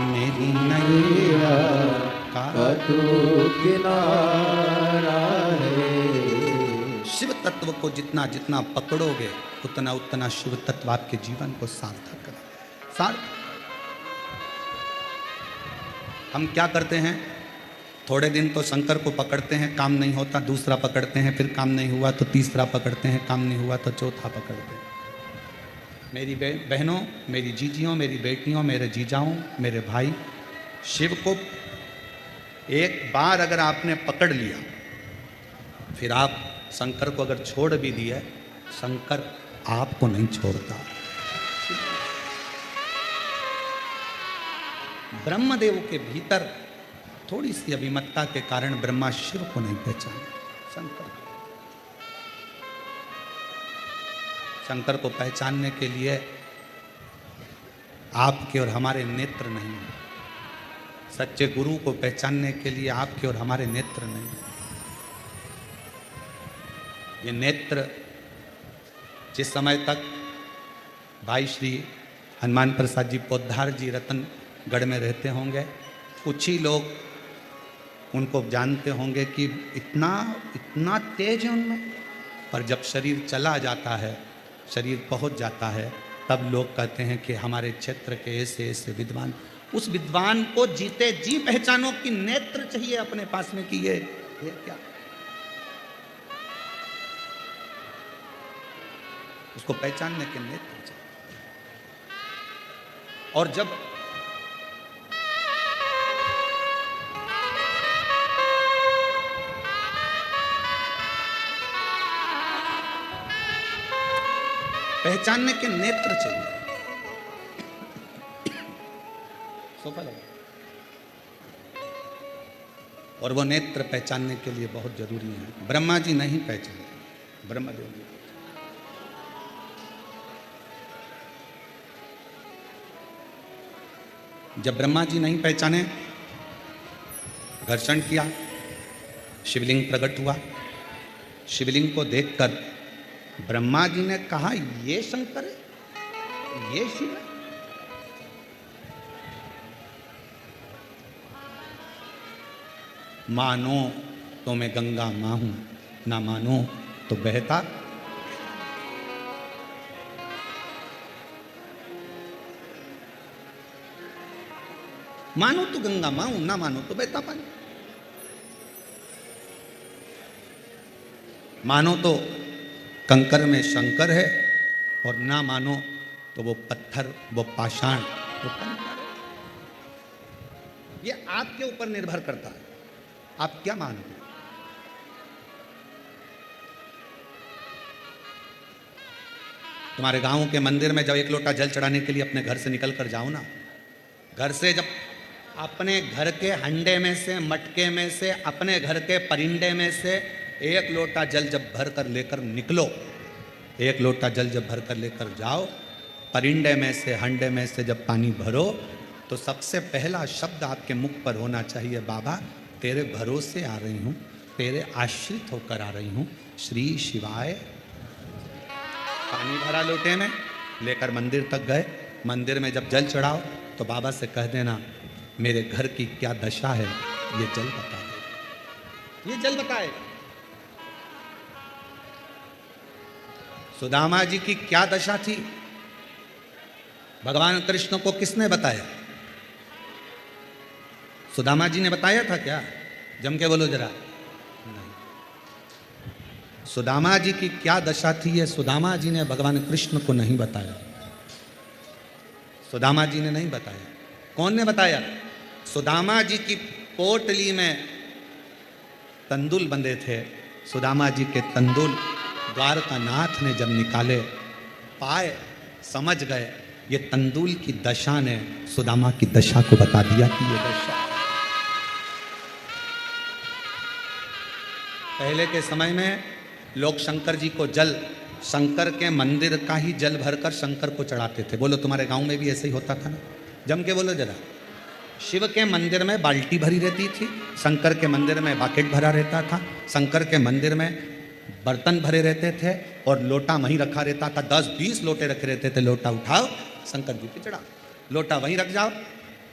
मेरी नैया
का तू किनारा है।
शिव तत्व को जितना जितना पकड़ोगे, उतना उतना शिव तत्व आपके जीवन को सार्थक करेगा। सार्थक। हम क्या करते हैं, थोड़े दिन तो शंकर को पकड़ते हैं, काम नहीं होता, दूसरा पकड़ते हैं, फिर काम नहीं हुआ तो तीसरा पकड़ते हैं, काम नहीं हुआ तो चौथा पकड़ते हैं। मेरी बहनों, मेरी जीजियों, मेरी बेटियों, मेरे जीजाओं, मेरे भाई, शिव को एक बार अगर आपने पकड़ लिया, फिर आप शंकर को अगर छोड़ भी दिए, शंकर आपको नहीं छोड़ता। ब्रह्मदेव के भीतर थोड़ी सी अभिमतता के कारण ब्रह्मा शिव को नहीं पहचाने, शंकर को पहचानने के लिए आपके और हमारे नेत्र नहीं है। सच्चे गुरु को पहचानने के लिए आपके और हमारे नेत्र नहीं है। ये नेत्र जिस समय तक भाई श्री हनुमान प्रसाद जी पोद्दार जी रतनगढ़ में रहते होंगे, कुछ ही लोग उनको जानते होंगे कि इतना इतना तेज है उनमें, पर जब शरीर चला जाता है, शरीर पहुंच जाता है, तब लोग कहते हैं कि हमारे क्षेत्र के ऐसे ऐसे विद्वान। उस विद्वान को जीते जी पहचानो कि नेत्र चाहिए अपने पास में, कि ये क्या, उसको पहचानने के नेत्र चाहिए। और जब पहचानने के नेत्र चाहिए, सोफा लगा, और वो नेत्र पहचानने के लिए बहुत जरूरी है। ब्रह्मा जी नहीं पहचानते, ब्रह्मदेव जी। जब ब्रह्मा जी नहीं पहचाने, घर्षण किया, शिवलिंग प्रकट हुआ। शिवलिंग को देखकर ब्रह्मा जी ने कहा, ये शंकर है, ये शिव है। मानो तो मैं गंगा मां हूं, ना मानो तो बहता। मानो तो गंगा मां हूं, ना मानो तो बहता पानी। मानो तो कंकर में शंकर है, और ना मानो तो वो पत्थर, वो पाषाण, वो कंकर। ये आपके ऊपर निर्भर करता है, आप क्या मानते हैं। तुम्हारे गांव के मंदिर में जब एक लोटा जल चढ़ाने के लिए अपने घर से निकल कर जाओ ना, घर से जब अपने घर के हंडे में से, मटके में से, अपने घर के परिंडे में से एक लोटा जल जब भर कर लेकर निकलो, एक लोटा जल जब भर कर लेकर जाओ, परिंडे में से, हंडे में से जब पानी भरो, तो सबसे पहला शब्द आपके मुख पर होना चाहिए, बाबा तेरे भरोसे आ रही हूँ, तेरे आश्रित होकर आ रही हूँ, श्री शिवाय। पानी भरा लोटे में, लेकर मंदिर तक गए। मंदिर में जब जल चढ़ाओ तो बाबा से कह देना, मेरे घर की क्या दशा है, ये जल बताए, ये जल बताए। सुदामा जी की क्या दशा थी, भगवान कृष्ण को किसने बताया? सुदामा जी ने बताया था क्या? जम के बोलो जरा। नहीं। सुदामा जी की क्या दशा थी, ये सुदामा जी ने भगवान कृष्ण को नहीं बताया। सुदामा जी ने नहीं बताया। कौन ने बताया? सुदामा जी की पोटली में तंदुल बंधे थे। सुदामा जी के तंदुल द्वारकानाथ ने जब निकाले, पाए, समझ गए, ये तंदुल की दशा ने सुदामा की दशा को बता दिया कि ये दशा। पहले के समय में लोग शंकर जी को जल, शंकर के मंदिर का ही जल भरकर शंकर को चढ़ाते थे। बोलो तुम्हारे गांव में भी ऐसे ही होता था ना? जम के बोलो जरा। शिव के मंदिर में बाल्टी भरी रहती थी, शंकर के मंदिर में बाकेट भरा रहता था, शंकर के मंदिर में बर्तन भरे रहते थे और लोटा वहीं रखा रहता था। 10-20 लोटे रखे रहते थे। लोटा उठाओ, शंकर जी पे चढ़ाओ, लोटा वहीं रख जाओ,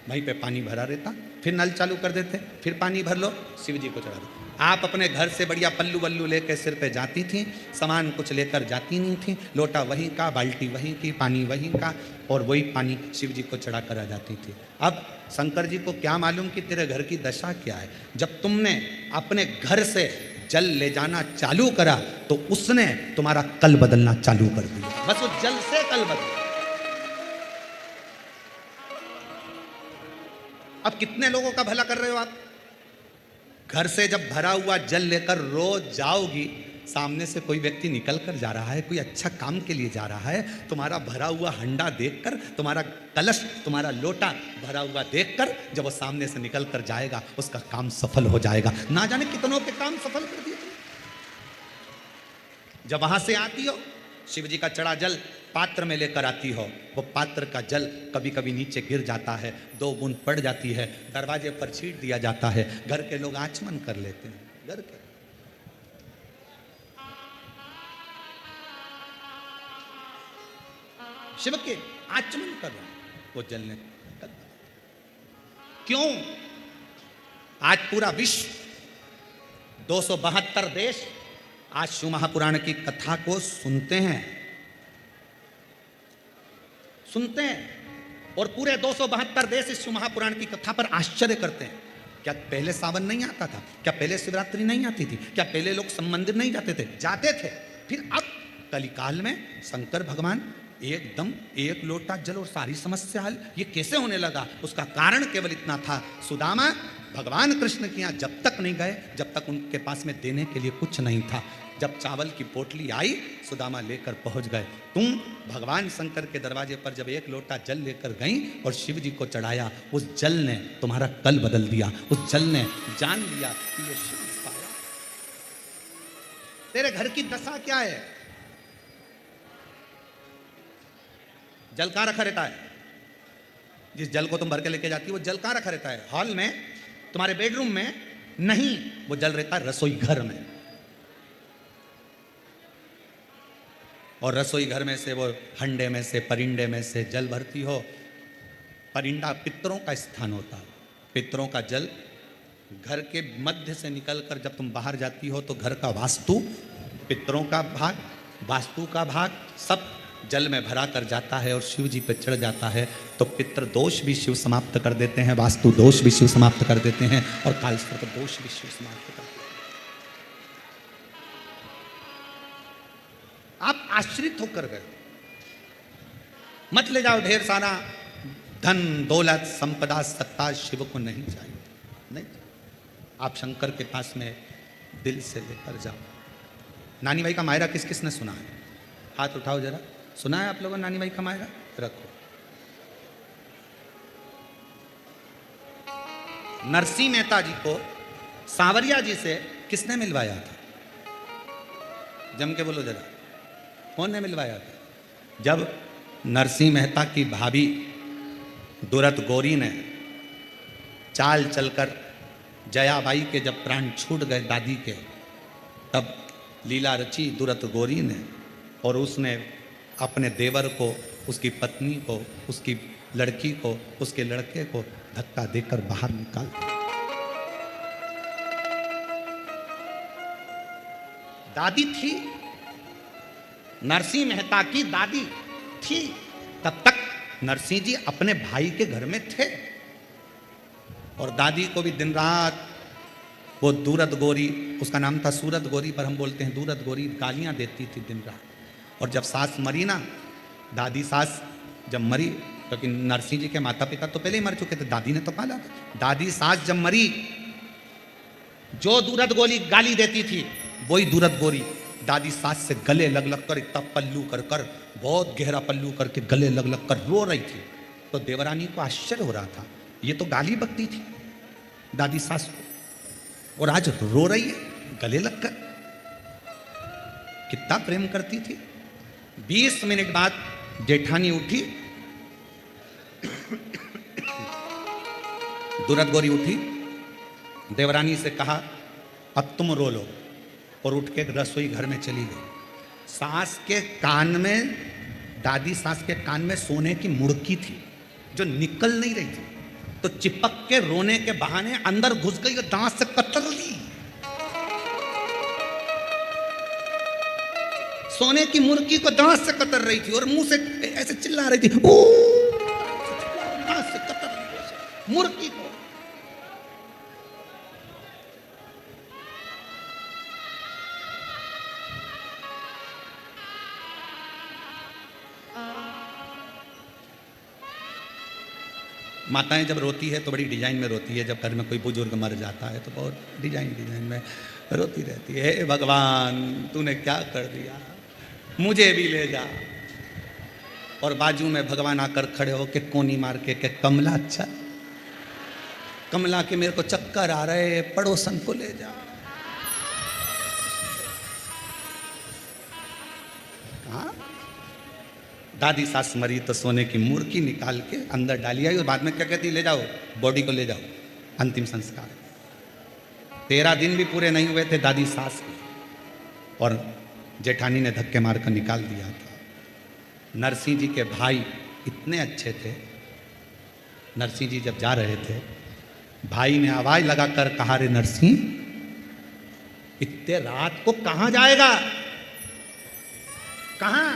वहीं पे पानी भरा रहता। फिर नल चालू कर देते, फिर पानी भर लो, शिव जी को चढ़ा दो। आप अपने घर से बढ़िया पल्लू वल्लू लेकर सिर पे जाती थी, सामान कुछ लेकर जाती नहीं थी, लोटा वहीं का, बाल्टी वहीं की, पानी वहीं का, और वही पानी शिव जी को चढ़ा कर आ जाती थी। अब शंकर जी को क्या मालूम कि तेरे घर की दशा क्या है। जब तुमने अपने घर से जल ले जाना चालू करा तो उसने तुम्हारा कल बदलना चालू कर दिया। बस उस जल से कल बदल। अब कितने लोगों का भला कर रहे हो आप? घर से जब भरा हुआ जल लेकर रोज जाओगी सामने से कोई व्यक्ति निकल कर जा रहा है, कोई अच्छा काम के लिए जा रहा है, तुम्हारा भरा हुआ हंडा देखकर, तुम्हारा कलश, तुम्हारा लोटा भरा हुआ देखकर जब वो सामने से निकल कर जाएगा, उसका काम सफल हो जाएगा। ना जाने कितनों के काम सफल कर दिए। जब वहां से आती हो, शिव जी का चढ़ा जल पात्र में लेकर आती हो, वो पात्र का जल कभी कभी नीचे गिर जाता है, 2 बूंद पड़ जाती है, दरवाजे पर छींट दिया जाता है, घर के लोग आचमन कर लेते हैं। घर के शिव के आचमन कर रहे हैं, वो जल ने क्यों? आज पूरा विश्व, 272 देश आज शिव महापुराण की कथा को सुनते हैं और पूरे 272 देश इस शिव महापुराण की कथा पर आश्चर्य करते हैं। क्या पहले सावन नहीं आता था? क्या पहले शिवरात्रि नहीं आती थी? क्या पहले लोग सब मंदिर नहीं जाते थे? जाते थे। फिर अब कलिकाल में शंकर भगवान एकदम एक लोटा जल और सारी समस्या हल, ये कैसे होने लगा? उसका कारण केवल इतना था, सुदामा भगवान कृष्ण के यहाँ जब तक नहीं गए, जब तक उनके पास में देने के लिए कुछ नहीं था। जब चावल की पोटली आई, सुदामा लेकर पहुंच गए। तुम भगवान शंकर के दरवाजे पर जब एक लोटा जल लेकर गई और शिव जी को चढ़ाया, उस जल ने तुम्हारा कल बदल दिया। उस जल ने जान लिया कि ये शिव पाया। तेरे घर की दशा क्या है? जल कहां रखा रहता है? जिस जल को तुम भर के लेके जाती हो, वो जल कहां रखा रहता है? हॉल में, तुम्हारे बेडरूम में नहीं, वो जल रहता है रसोई घर में। और रसोई घर में से, वो हंडे में से, परिंडे में से जल भरती हो। परिंडा पितरों का स्थान होता है। पितरों का जल घर के मध्य से निकलकर जब तुम बाहर जाती हो, तो घर का वास्तु, पितरों का भाग, वास्तु का भाग सब जल में भरा कर जाता है और शिव जी पे चढ़ जाता है। तो पितृ दोष भी शिव समाप्त कर देते हैं, वास्तु दोष भी शिव समाप्त कर देते हैं, और कालसर्प दोष भी शिव समाप्त कर देते हैं। आप आश्रित होकर गए, मत ले जाओ ढेर सारा धन, दौलत, संपदा, सत्ता, शिव को नहीं चाहिए। नहीं, आप शंकर के पास में दिल से लेकर जाओ। नानी भाई का मायरा किस किसने सुना है? हाथ उठाओ जरा। सुना है आप लोगों ने नानी भाई का मायरा? रखो। नरसिंह मेहता जी को सांवरिया जी से किसने मिलवाया था? जम के बोलो जरा, कौन ने मिलवाया था? जब नरसिंह मेहता की भाभी दुरत गौरी ने चाल चलकर जयाबाई के जब प्राण छूट गए दादी के, तब लीला रची दुरत गौरी ने, और उसने अपने देवर को, उसकी पत्नी को, उसकी लड़की को, उसके लड़के को धक्का देकर बाहर निकाल दिया। दादी थी, नरसिंह मेहता की दादी थी। तब तक नरसिंह जी अपने भाई के घर में थे, और दादी को भी दिन रात वो दूरत गोरी, उसका नाम था सूरत गोरी, पर हम बोलते हैं दूरत गोरी, गालियां देती थी दिन रात। और जब सास मरी ना, दादी सास जब मरी, क्योंकि नरसिंह जी के माता पिता तो पहले ही मर चुके थे, दादी ने तो पाला। दादी सास जब मरी, जो दूरत गोरी गाली देती थी, वही दूरत गोरी दादी सास से गले लग लग कर, इतना पल्लू कर कर, बहुत गहरा पल्लू करके गले लग लग कर रो रही थी। तो देवरानी को आश्चर्य हो रहा था, ये तो गाली बकती थी दादी सास को, और आज रो रही है गले लग कर। कितना प्रेम करती थी। 20 मिनट बाद जेठानी उठी, दुरत गौरी उठी, देवरानी से कहा अब तुम रो लो, और उठ के रसोई घर में चली गई। सास के कान में, दादी सास के कान में सोने की मुड़की थी जो निकल नहीं रही थी, तो चिपक के रोने के बहाने अंदर घुस गई और दांत से कतर ली। सोने की मुर्गी को दांत से कतर रही थी और मुंह से ऐसे चिल्ला रही थी, ओ दांत से कतर रही मुर्गी को। माताएं जब रोती है तो बड़ी डिजाइन में रोती है, जब घर में कोई बुजुर्ग मर जाता है तो बहुत डिजाइन में रोती रहती है, हे भगवान तूने क्या कर दिया, मुझे भी ले जा। और बाजू में भगवान आकर खड़े हो के कोनी मार के कमला अच्छा, कमला के मेरे को चक्कर आ रहे, पड़ोसन को ले जा। हाँ, दादी सास मरी तो सोने की मूर्ति निकाल के अंदर डाली आई और बाद में क्या कहती, ले जाओ बॉडी को ले जाओ, अंतिम संस्कार। 13 दिन भी पूरे नहीं हुए थे दादी सास के, और जेठानी ने धक्के मारकर निकाल दिया था। नरसिंह जी के भाई इतने अच्छे थे, नरसिंह जी जब जा रहे थे, भाई ने आवाज लगाकर कहा, रे नरसिंह इतने रात को कहां जाएगा, कहां?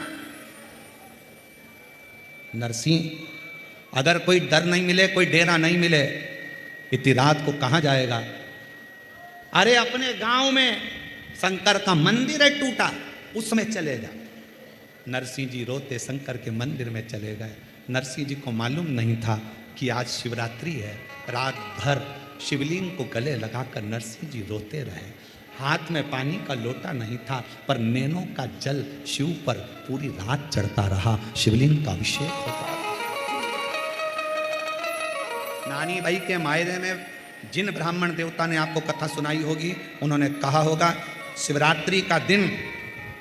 नरसिंह अगर कोई डर नहीं मिले, कोई डेरा नहीं मिले, इतनी रात को कहां जाएगा? अरे अपने गांव में शंकर का मंदिर है टूटा, उसमें चले जा। नरसिंह जी रोते शंकर के मंदिर में चले गए। नरसिंह जी को मालूम नहीं था कि आज शिवरात्रि है। रात भर शिवलिंग को गले लगाकर नरसिंह जी रोते रहे। हाथ में पानी का लोटा नहीं था, पर नैनों का जल शिव पर पूरी रात चढ़ता रहा, शिवलिंग का अभिषेक होता रहा। नानी भाई के मायरे में जिन ब्राह्मण देवता ने आपको कथा सुनाई होगी, उन्होंने कहा होगा शिवरात्रि का दिन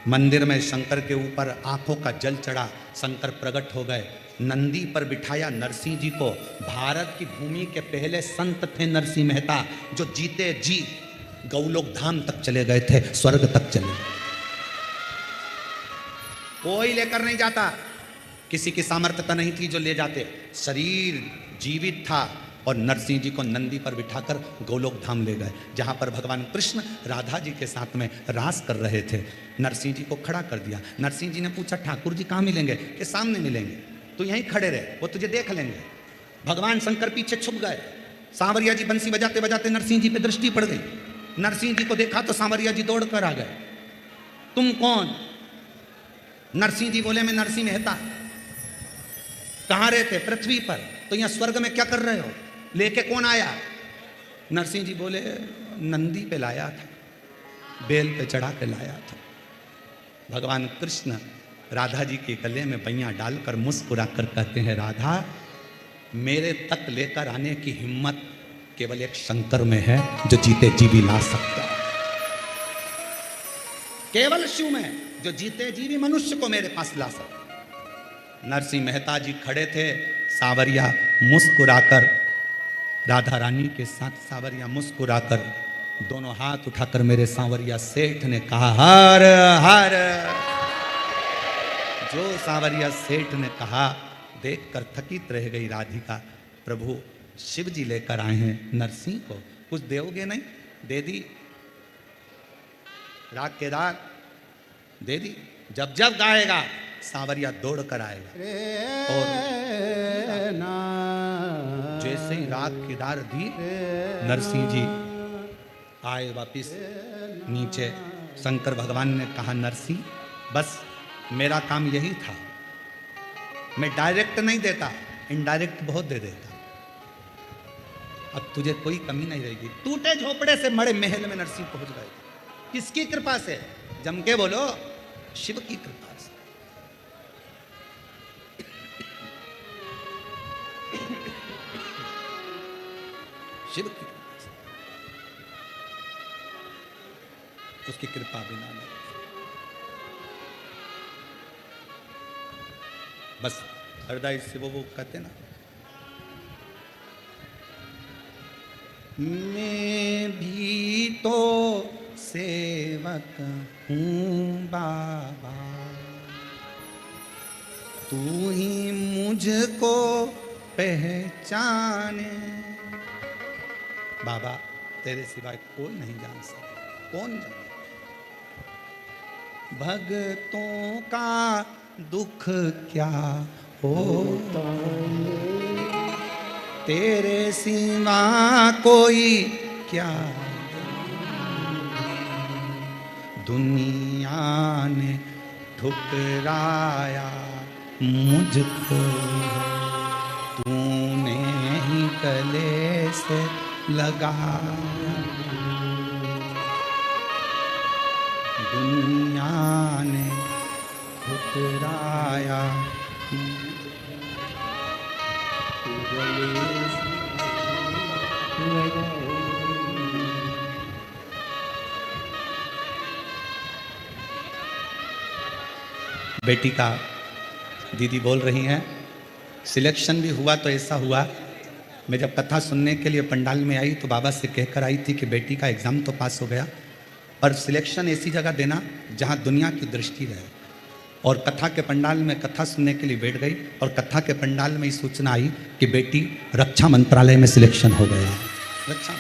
मंदिर में शंकर के ऊपर आंखों का जल चढ़ा, शंकर प्रकट हो गए, नंदी पर बिठाया नरसिंह जी को। भारत की भूमि के पहले संत थे नरसिंह मेहता, जो जीते जी गौलोक धाम तक चले गए थे, स्वर्ग तक चले गए। कोई लेकर नहीं जाता, किसी की सामर्थ्यता नहीं थी जो ले जाते, शरीर जीवित था और नरसिंह जी को नंदी पर बिठाकर गोलोक धाम ले गए, जहां पर भगवान कृष्ण राधा जी के साथ में रास कर रहे थे। नरसिंह जी को खड़ा कर दिया। नरसिंह जी ने पूछा, ठाकुर जी कहाँ मिलेंगे? कि सामने मिलेंगे, तो यहीं खड़े रहे, वो तुझे देख लेंगे। भगवान शंकर पीछे छुप गए। सांवरिया जी बंसी बजाते बजाते नरसिंह जी पे दृष्टि पड़ गई। नरसिंह जी को देखा तो सांवरिया जी दौड़ कर आ गए। तुम कौन? नरसिंह जी बोले, मैं नरसिंह मेहता। कहाँ रहते? पृथ्वी पर। तो यहाँ स्वर्ग में क्या कर रहे हो? लेके कौन आया? नरसिंह जी बोले, नंदी पे लाया था, बेल पे चढ़ा के लाया था। भगवान कृष्ण राधा जी के गले में बैया डालकर मुस्कुरा कर कहते हैं, राधा मेरे तक लेकर आने की हिम्मत केवल एक शंकर में है, जो जीते जी भी ला सकता है। केवल शिव में, जो जीते जी भी मनुष्य को मेरे पास ला सकता। नरसिंह मेहता जी खड़े थे, सांवरिया मुस्कुराकर, राधा रानी के साथ सांवरिया मुस्कुराकर दोनों हाथ उठाकर मेरे सांवरिया सेठ ने कहा, हर हर। जो सांवरिया सेठ ने कहा देखकर थकित रह गई राधिका। प्रभु शिव जी लेकर आए हैं नरसिंह को, कुछ दोगे नहीं? दे दी, रात के रात दे दी। जब जब गाएगा सांवरिया दौड़ कर आएगा। और जैसे ही रात की दार दी, नरसिंह जी आए वापिस नीचे। शंकर भगवान ने कहा, नरसिंह बस मेरा काम यही था, मैं डायरेक्ट नहीं देता, इनडायरेक्ट बहुत दे देता। अब तुझे कोई कमी नहीं रहेगी। टूटे झोपड़े से मड़े महल में नरसिंह पहुंच गए। किसकी कृपा से? जम के बोलो, शिव की कृपा से। शिव की कृपा से, उसकी कृपा बिना नहीं। बस हृदय से वो कहते ना, मैं भी तो सेवक हूँ बाबा, तू ही मुझको पहचाने। बाबा तेरे सिवाय कोई नहीं जान सकता, कौन जाने? भक्तों का दुख क्या होता है, तेरे सिवा कोई क्या। दुनिया ने ठुकराया मुझको, तूने गले से लगाया, दुनिया ने ठुकराया,
गले से लगाया।
बेटी का दीदी बोल रही हैं, सिलेक्शन भी हुआ तो ऐसा हुआ, मैं जब कथा सुनने के लिए पंडाल में आई तो बाबा से कहकर आई थी कि बेटी का एग्ज़ाम तो पास हो गया, पर सिलेक्शन ऐसी जगह देना जहां दुनिया की दृष्टि रहे। और कथा के पंडाल में कथा सुनने के लिए बैठ गई और कथा के पंडाल में ही सूचना आई कि बेटी रक्षा मंत्रालय में सिलेक्शन हो गया। रक्षा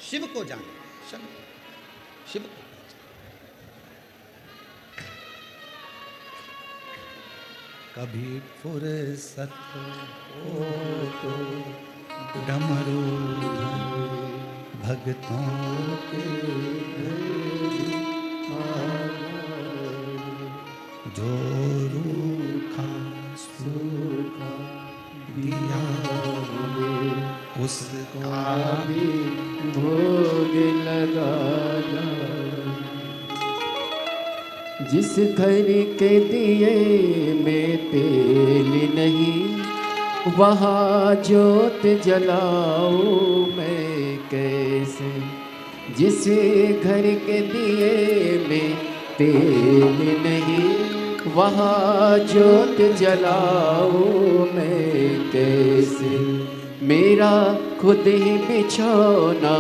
शिव को जाने, शिव को। कभी फुर्सत हो तो डमरू भक्तों के जो रूखा सूखा दिया उसका
भी भोग लगाना। जिस घर के दिए में तेल नहीं वहाँ जोत जलाऊं मैं कैसे। जिस घर के दिए में तेल नहीं वहाँ जोत जलाऊं मैं कैसे। मेरा खुद ही बिछौना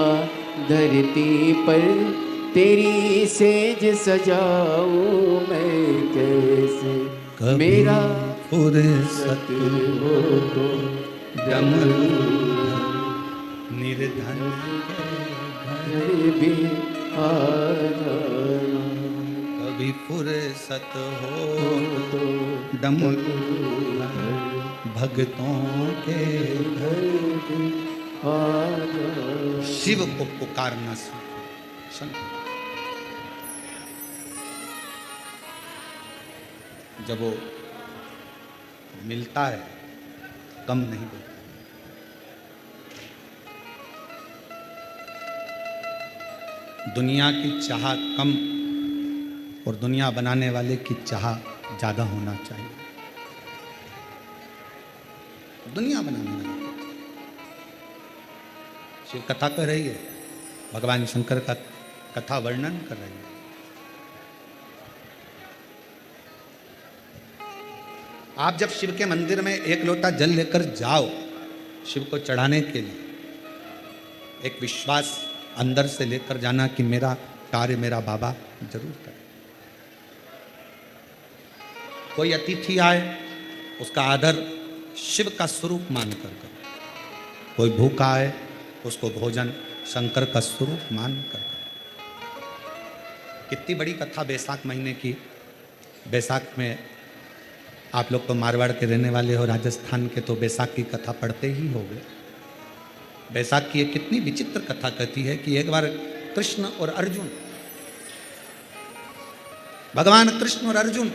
धरती पर तेरी सेज सजाऊं मैं कैसे। मेरा
फुर्सत
हो तो
डमरू निर्धन
घर भी आ जाना।
कभी फुर्सत हो
तो
डमरू भक्तों के
घर भी आ जाना।
शिव को पुकारना सुन। जब वो मिलता है कम नहीं देता। दुनिया की चाह कम और दुनिया बनाने वाले की चाह ज्यादा होना चाहिए। दुनिया बनाने वाले शिव कथा कर रही है, भगवान शंकर का कथा वर्णन कर रही है। आप जब शिव के मंदिर में एक लोटा जल लेकर जाओ शिव को चढ़ाने के लिए, एक विश्वास अंदर से लेकर जाना कि मेरा कार्य मेरा बाबा जरूर करे। कोई अतिथि आए उसका आदर शिव का स्वरूप मानकर करो। कोई भूखा आए उसको भोजन शंकर का स्वरूप मानकर करो। कितनी बड़ी कथा बैसाख महीने की। बैसाख में आप लोग तो मारवाड़ के रहने वाले हो, राजस्थान के, तो बैसाख की कथा पढ़ते ही होंगे। बैसाख की एक कितनी विचित्र कथा कहती है कि एक बार कृष्ण और अर्जुन, भगवान कृष्ण और अर्जुन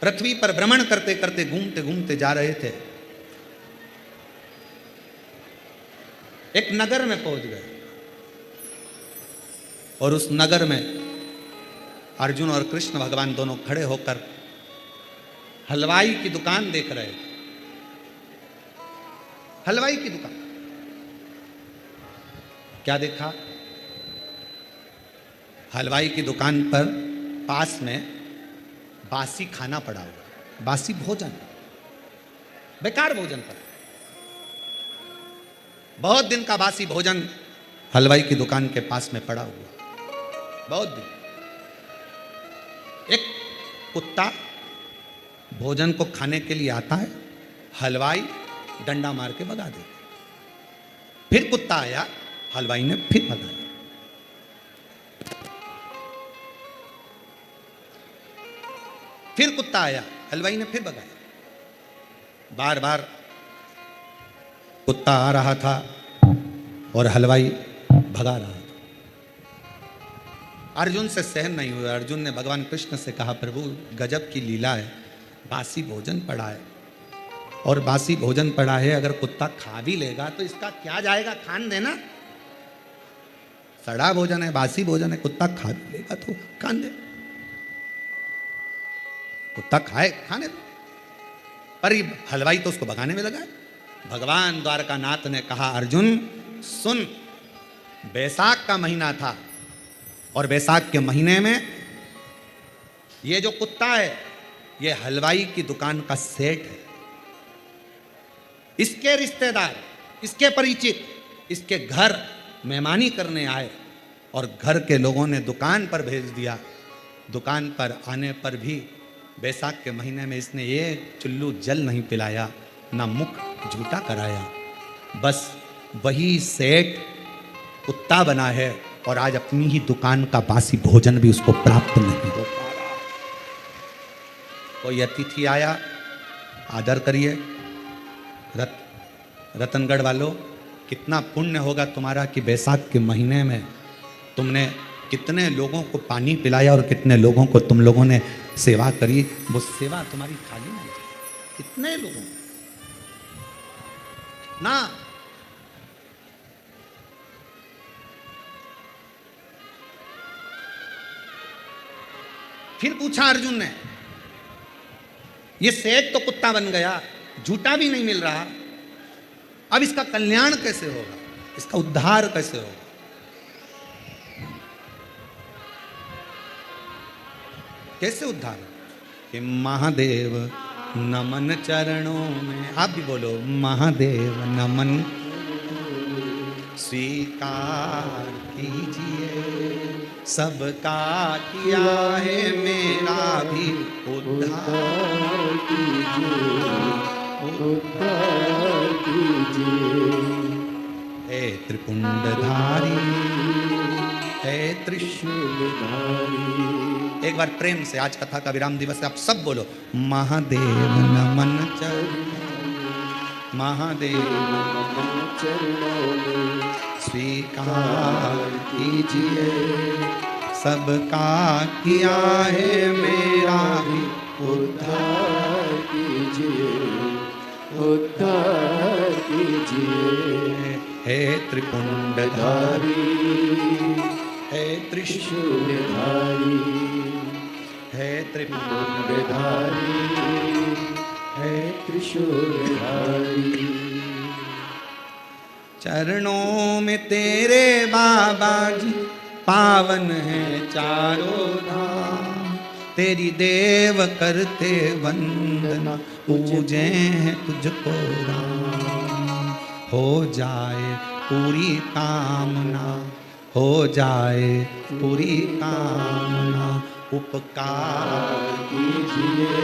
पृथ्वी पर भ्रमण करते करते घूमते घूमते जा रहे थे। एक नगर में पहुंच गए और उस नगर में अर्जुन और कृष्ण भगवान दोनों खड़े होकर हलवाई की दुकान देख रहे थे। हलवाई की दुकान। क्या देखा? हलवाई की दुकान पर पास में बासी खाना पड़ा हुआ, बासी भोजन, बेकार भोजन पड़ा। बहुत दिन का बासी भोजन हलवाई की दुकान के पास में पड़ा हुआ, बहुत दिन। एक कुत्ता भोजन को खाने के लिए आता है, हलवाई डंडा मार के भगा देता। फिर कुत्ता आया, हलवाई ने फिर भगाया। फिर कुत्ता आया, हलवाई ने फिर भगाया। बार बार कुत्ता आ रहा था और हलवाई भगा रहा था। अर्जुन से सहन नहीं हुआ। अर्जुन ने भगवान कृष्ण से कहा, प्रभु गजब की लीला है, बासी भोजन पड़ा है, और बासी भोजन पड़ा है, अगर कुत्ता खा भी लेगा तो इसका क्या जाएगा, खान देना। सड़ा भोजन है, बासी भोजन है, कुत्ता खा भी लेगा तो खान दे, कुत्ता खाए खाने दो। पर ये हलवाई तो उसको भगाने में लगा है। भगवान द्वारकानाथ ने कहा, अर्जुन सुन, बैसाख का महीना था और बैसाख के महीने में ये जो कुत्ता है ये हलवाई की दुकान का सेठ है। इसके रिश्तेदार, इसके परिचित इसके घर मेहमानी करने आए और घर के लोगों ने दुकान पर भेज दिया। दुकान पर आने पर भी बैसाख के महीने में इसने एक चुल्लू जल नहीं पिलाया, ना मुख झूठा कराया। बस वही सेठ कुत्ता बना है और आज अपनी ही दुकान का बासी भोजन भी उसको प्राप्त नहीं हो पा रहा। कोई अतिथि आया, आदर करिए। रतनगढ़ वालों, कितना पुण्य होगा तुम्हारा कि बैसाख के महीने में तुमने कितने लोगों को पानी पिलाया और कितने लोगों को तुम लोगों ने सेवा करी। वो सेवा तुम्हारी खाली नहीं थी, कितने लोगों ना। फिर पूछा अर्जुन ने, ये सेठ तो कुत्ता बन गया, झूठा भी नहीं मिल रहा, अब इसका कल्याण कैसे होगा, इसका उद्धार कैसे होगा? कैसे उद्धार? कि महादेव नमन चरणों में, आप भी बोलो, महादेव नमन स्वीकार कीजिए, सबका किया है मेरा भी उद्धार कीजिए, उद्धार कीजिए। हे त्रिपुंडधारी, हे त्रिशूलधारी। एक बार प्रेम से, आज कथा का विराम दिवस है, आप सब बोलो, महादेव नमन चरणों, महादेव नमन चरणों में स्वीकार कीजिए, सबका किया है मेरा भी उद्धार कीजिए, उद्धार कीजिए। हे त्रिपुंडधारी, हे त्रिशूलधारी, हे त्रिपुंडधारी, हे त्रिशूलधारी। चरणों में तेरे बाबा जी पावन है चारों धाम, तेरी देव करते वंदना, पूजे हैं तुझको राम। हो जाए पूरी कामना, हो जाए पूरी कामना, उपकार कीजिए,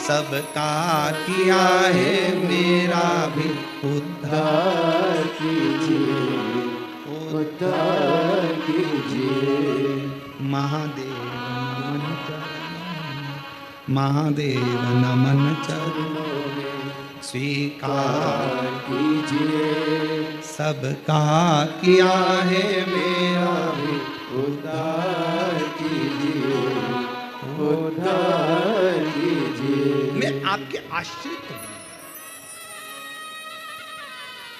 सबका किया है मेरा भी उद्धार कीजिए, उद्धार कीजिए। महादेव नमन चरणों, महादेव नमन चरणों में स्वीकार कीजिए, सबका किया है मेरा भी उद्धार कीजिए, उद्धार कीजिए। मैं आपके आश्रित हूं।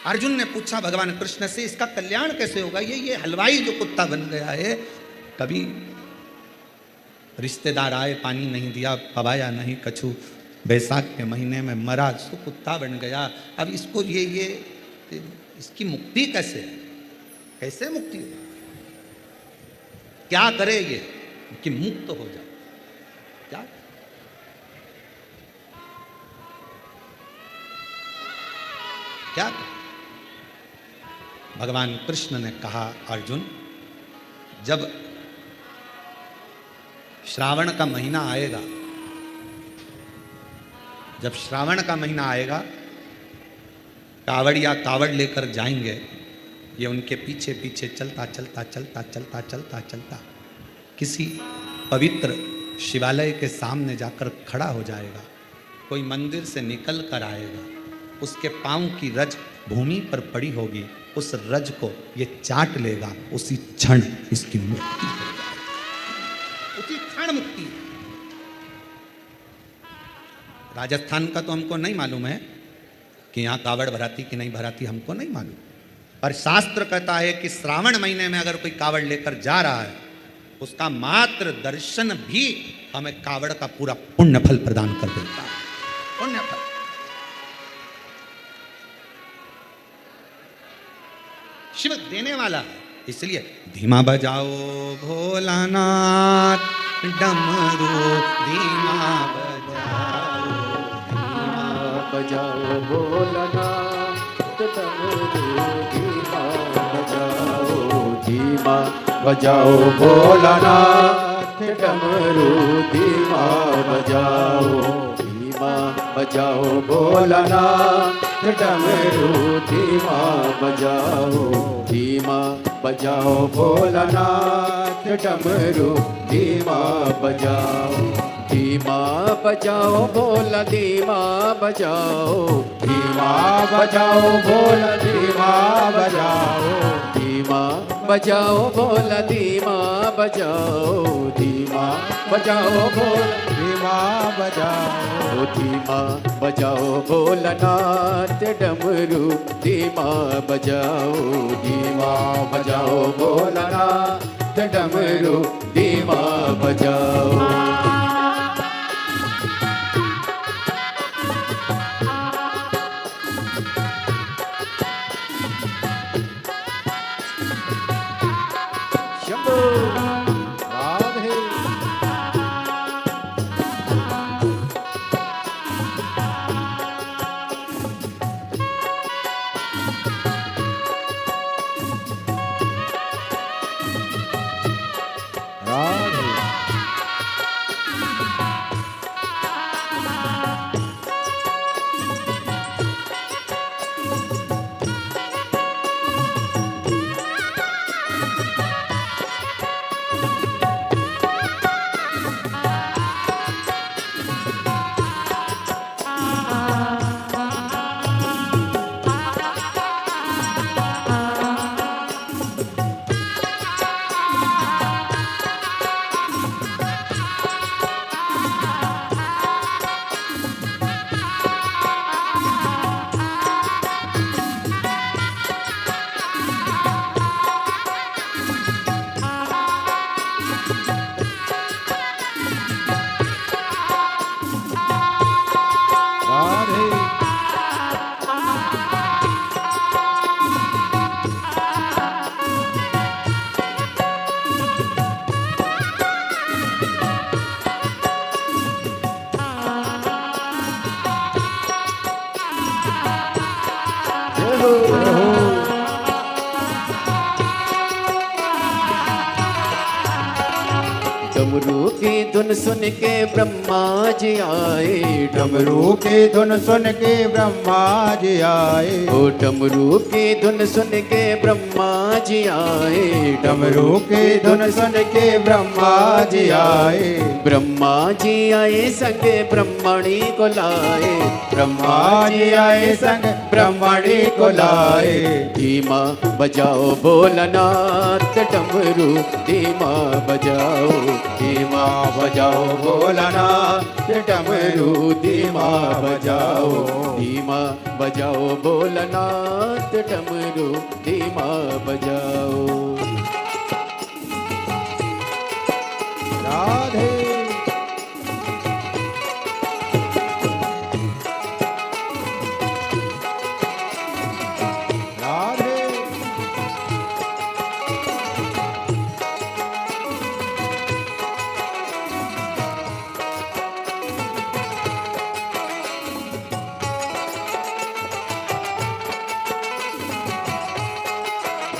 अर्जुन ने पूछा भगवान कृष्ण से, इसका कल्याण कैसे होगा? ये हलवाई जो कुत्ता बन गया है, कभी रिश्तेदार आए, पानी नहीं दिया, पवाया नहीं, कछु बैसाख के महीने में मरा, सो कुत्ता बन गया। अब इसको ये इसकी मुक्ति कैसे है? कैसे मुक्ति हो? क्या करे ये कि मुक्त हो जाए? क्या क्या भगवान कृष्ण ने कहा, अर्जुन, जब श्रावण का महीना आएगा, जब श्रावण का महीना आएगा, कावड़िया कावड़ लेकर जाएंगे, ये उनके पीछे पीछे चलता चलता चलता चलता चलता चलता किसी पवित्र शिवालय के सामने जाकर खड़ा हो जाएगा। कोई मंदिर से निकल कर आएगा, उसके पांव की रज भूमि पर पड़ी होगी, उस रज को ये चाट लेगा, उसी क्षण इसकी मुक्ति हो जाएगी, उसी क्षण मुक्ति। राजस्थान का तो हमको नहीं मालूम है कि यहाँ कावड़ भराती कि नहीं भराती, हमको नहीं मालूम। पर शास्त्र कहता है कि श्रावण महीने में अगर कोई कावड़ लेकर जा रहा है, उसका मात्र दर्शन भी हमें कावड़ का पूरा पुण्य फल प्रदान कर देता है। पुण्य फल। शिव देने वाला है, इसलिए धीमा बजाओ भोलानाथ डमरू, धीमा
बजाओ भोलानाथ डमरू, धीमा बजाओ, धीमा बजाओ भोलानाथ डमरू, धीमा बजाओ, धीमा बजाओ भोलानाथ डमरू, धीमा बजाओ, धीमा बजाओ भोलानाथ डमरू, धीमा बजाओ, धीमा बजाओ भोला, धीमा बजाओ, धीमा बजाओ भोला, धीमा बजाओ, धीमा बजाओ भोला, धीमा बजाओ, धीमा बजाओ भोला, धीमा बजाओ, धीमा बजाओ भोलानाथ डमरू, धीमा बजाओ, धीमा बजाओ भोलानाथ डमरू, धीमा बजाओ। डमरू की धुन सुन के ब्रह्मा जी आए,
डमरू की धुन सुन के ब्रह्मा जी आए,
ओ डमरू की धुन सुन के ब्रह्मा जी आए,
डमरू की धुन सुन के ब्रह्मा जी आए,
ब्रह्मा जी आए संग ब्रह्मणी को लाए,
ब्रह्मा जी आए संग ब्रह्मणी को लाए,
धीमा बजाओ भोलानाथ डमरू, धीमा बजाओ,
धीमा बजाओ भोलानाथ डमरू, धीमा बजाओ,
धीमा बजाओ भोलानाथ डमरू, धीमा बजाओ।
राधे राधे